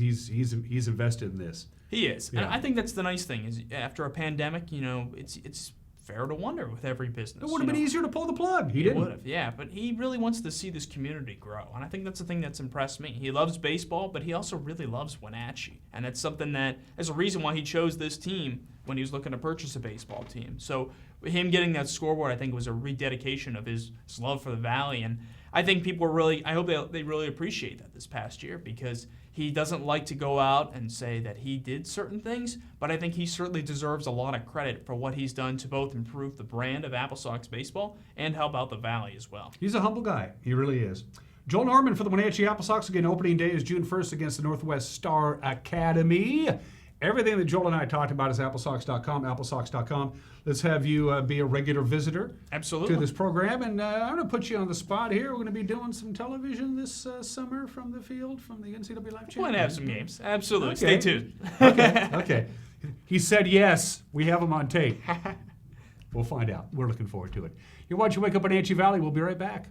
invested in this. He is. Yeah. And I think that's the nice thing is after a pandemic, it's fair to wonder with every business. It would have been easier to pull the plug. He didn't. Would have, yeah. But he really wants to see this community grow. And I think that's the thing that's impressed me. He loves baseball, but he also really loves Wenatchee. And that's something there's a reason why he chose this team when he was looking to purchase a baseball team. So him getting that scoreboard, I think, was a rededication of his love for the Valley. And I think people I hope they really appreciate that this past year, because he doesn't like to go out and say that he did certain things, but I think he certainly deserves a lot of credit for what he's done to both improve the brand of AppleSox baseball and help out the Valley as well. He's a humble guy. He really is. Joel Norman for the Wenatchee AppleSox. Again, opening day is June 1st against the Northwest Star Academy. Everything that Joel and I talked about is AppleSox.com, AppleSox.com. Let's have you be a regular visitor to this program. And I'm going to put you on the spot here. We're going to be doing some television this summer from the field, from the NCAA Live Channel. We're going to have some games. Absolutely. Okay. Stay tuned. Okay. He said yes. We have him on tape. We'll find out. We're looking forward to it. You're watching Wake Up in Wenatchee Valley. We'll be right back.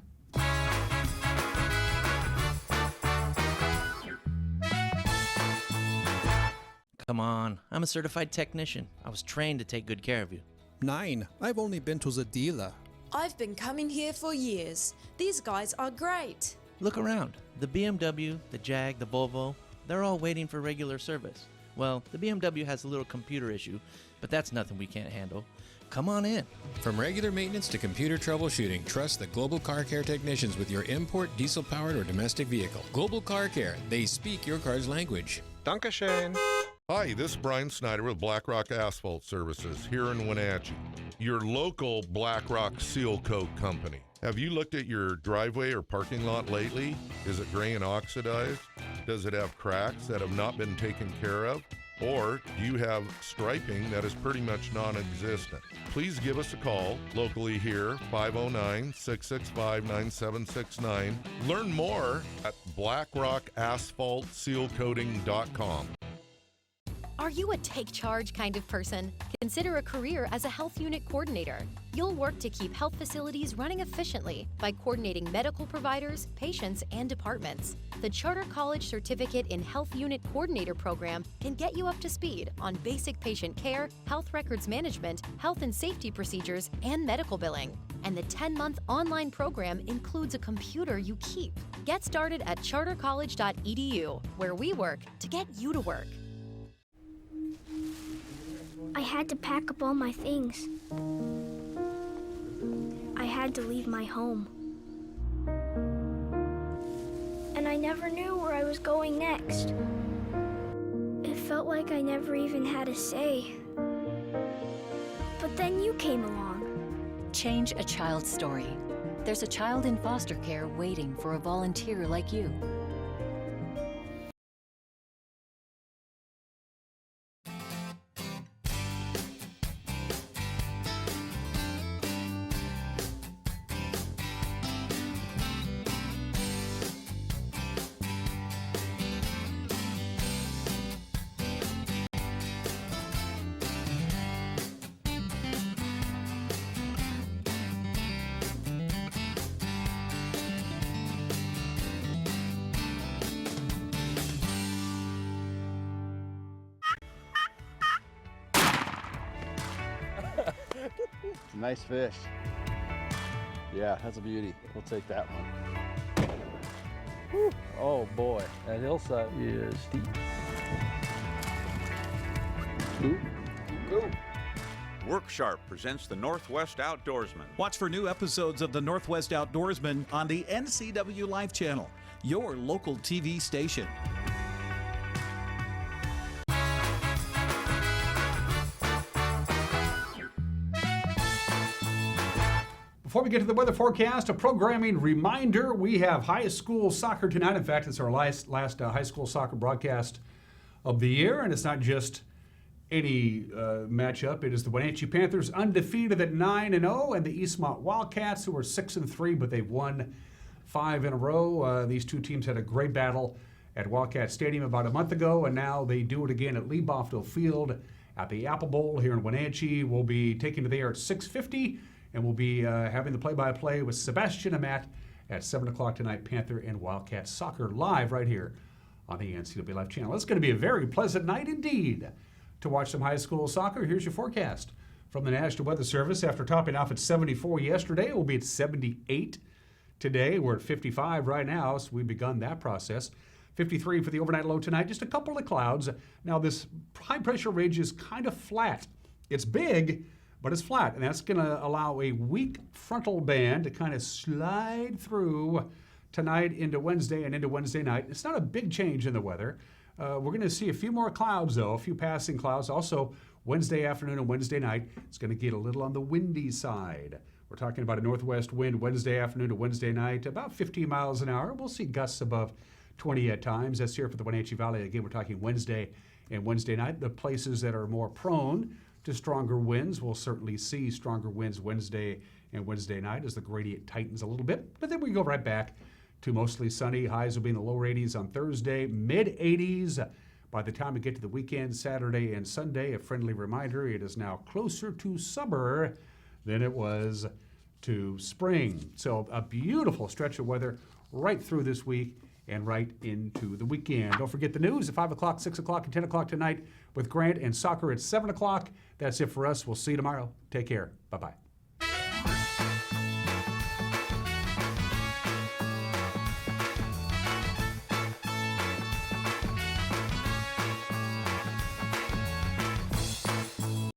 Come on, I'm a certified technician. I was trained to take good care of you. 9. I've only been to the dealer. I've been coming here for years. These guys are great. Look around. The BMW, the Jag, the Volvo, they're all waiting for regular service. Well, the BMW has a little computer issue, but that's nothing we can't handle. Come on in. From regular maintenance to computer troubleshooting, trust the Global Car Care technicians with your import, diesel-powered, or domestic vehicle. Global Car Care. They speak your car's language. Dankeschön. Hi, this is Brian Snyder with Black Rock Asphalt Services here in Wenatchee, your local Black Rock seal coat company. Have you looked at your driveway or parking lot lately? Is it gray and oxidized? Does it have cracks that have not been taken care of? Or do you have striping that is pretty much non-existent? Please give us a call locally here, 509-665-9769. Learn more at blackrockasphaltsealcoating.com. Are you a take charge kind of person? Consider a career as a health unit coordinator. You'll work to keep health facilities running efficiently by coordinating medical providers, patients, and departments. The Charter College Certificate in Health Unit Coordinator program can get you up to speed on basic patient care, health records management, health and safety procedures, and medical billing. And the 10-month online program includes a computer you keep. Get started at chartercollege.edu, where we work to get you to work. I had to pack up all my things. I had to leave my home. And I never knew where I was going next. It felt like I never even had a say. But then you came along. Change a child's story. There's a child in foster care waiting for a volunteer like you. Nice fish. Yeah, that's a beauty. We'll take that one. Whew. Oh boy, that hillside is steep. Go. Worksharp presents the Northwest Outdoorsman. Watch for new episodes of the Northwest Outdoorsman on the NCW Life channel, your local TV station. Before we get to the weather forecast, a programming reminder. We have high school soccer tonight. In fact, it's our last high school soccer broadcast of the year, and it's not just any matchup. It is the Wenatchee Panthers, undefeated at 9-0, and the Eastmont Wildcats, who are 6-3, but they've won 5 in a row. These two teams had a great battle at Wildcat Stadium about a month ago, and now they do it again at Leiboftel Field at the Apple Bowl here in Wenatchee. We'll be taking to the air at 6:50. And we'll be having the play-by-play with Sebastian and Matt at 7 o'clock tonight, Panther and Wildcat Soccer live right here on the NCW Live channel. It's going to be a very pleasant night indeed to watch some high school soccer. Here's your forecast from the National Weather Service. After topping off at 74 yesterday, we'll be at 78 today. We're at 55 right now, so we've begun that process. 53 for the overnight low tonight, just a couple of clouds. Now, this high-pressure ridge is kind of flat. It's big, but it's flat, and that's going to allow a weak frontal band to kind of slide through tonight into Wednesday and into Wednesday night. It's not a big change in the weather. We're going to see a few more clouds, though, a few passing clouds. Also, Wednesday afternoon and Wednesday night, it's going to get a little on the windy side. We're talking about a northwest wind Wednesday afternoon to Wednesday night, about 15 miles an hour. We'll see gusts above 20 at times. That's here for the Wenatchee Valley. Again, we're talking Wednesday and Wednesday night. The places that are more prone to stronger winds, we'll certainly see stronger winds Wednesday and Wednesday night as the gradient tightens a little bit. But then we go right back to mostly sunny. Highs will be in the lower 80s on Thursday, mid 80s by the time we get to the weekend, Saturday and Sunday. A friendly reminder, it is now closer to summer than it was to spring. So a beautiful stretch of weather right through this week and right into the weekend. Don't forget the news at 5 o'clock, 6 o'clock, and 10 o'clock tonight with Grant, and soccer at 7 o'clock. That's it for us. We'll see you tomorrow. Take care. Bye-bye.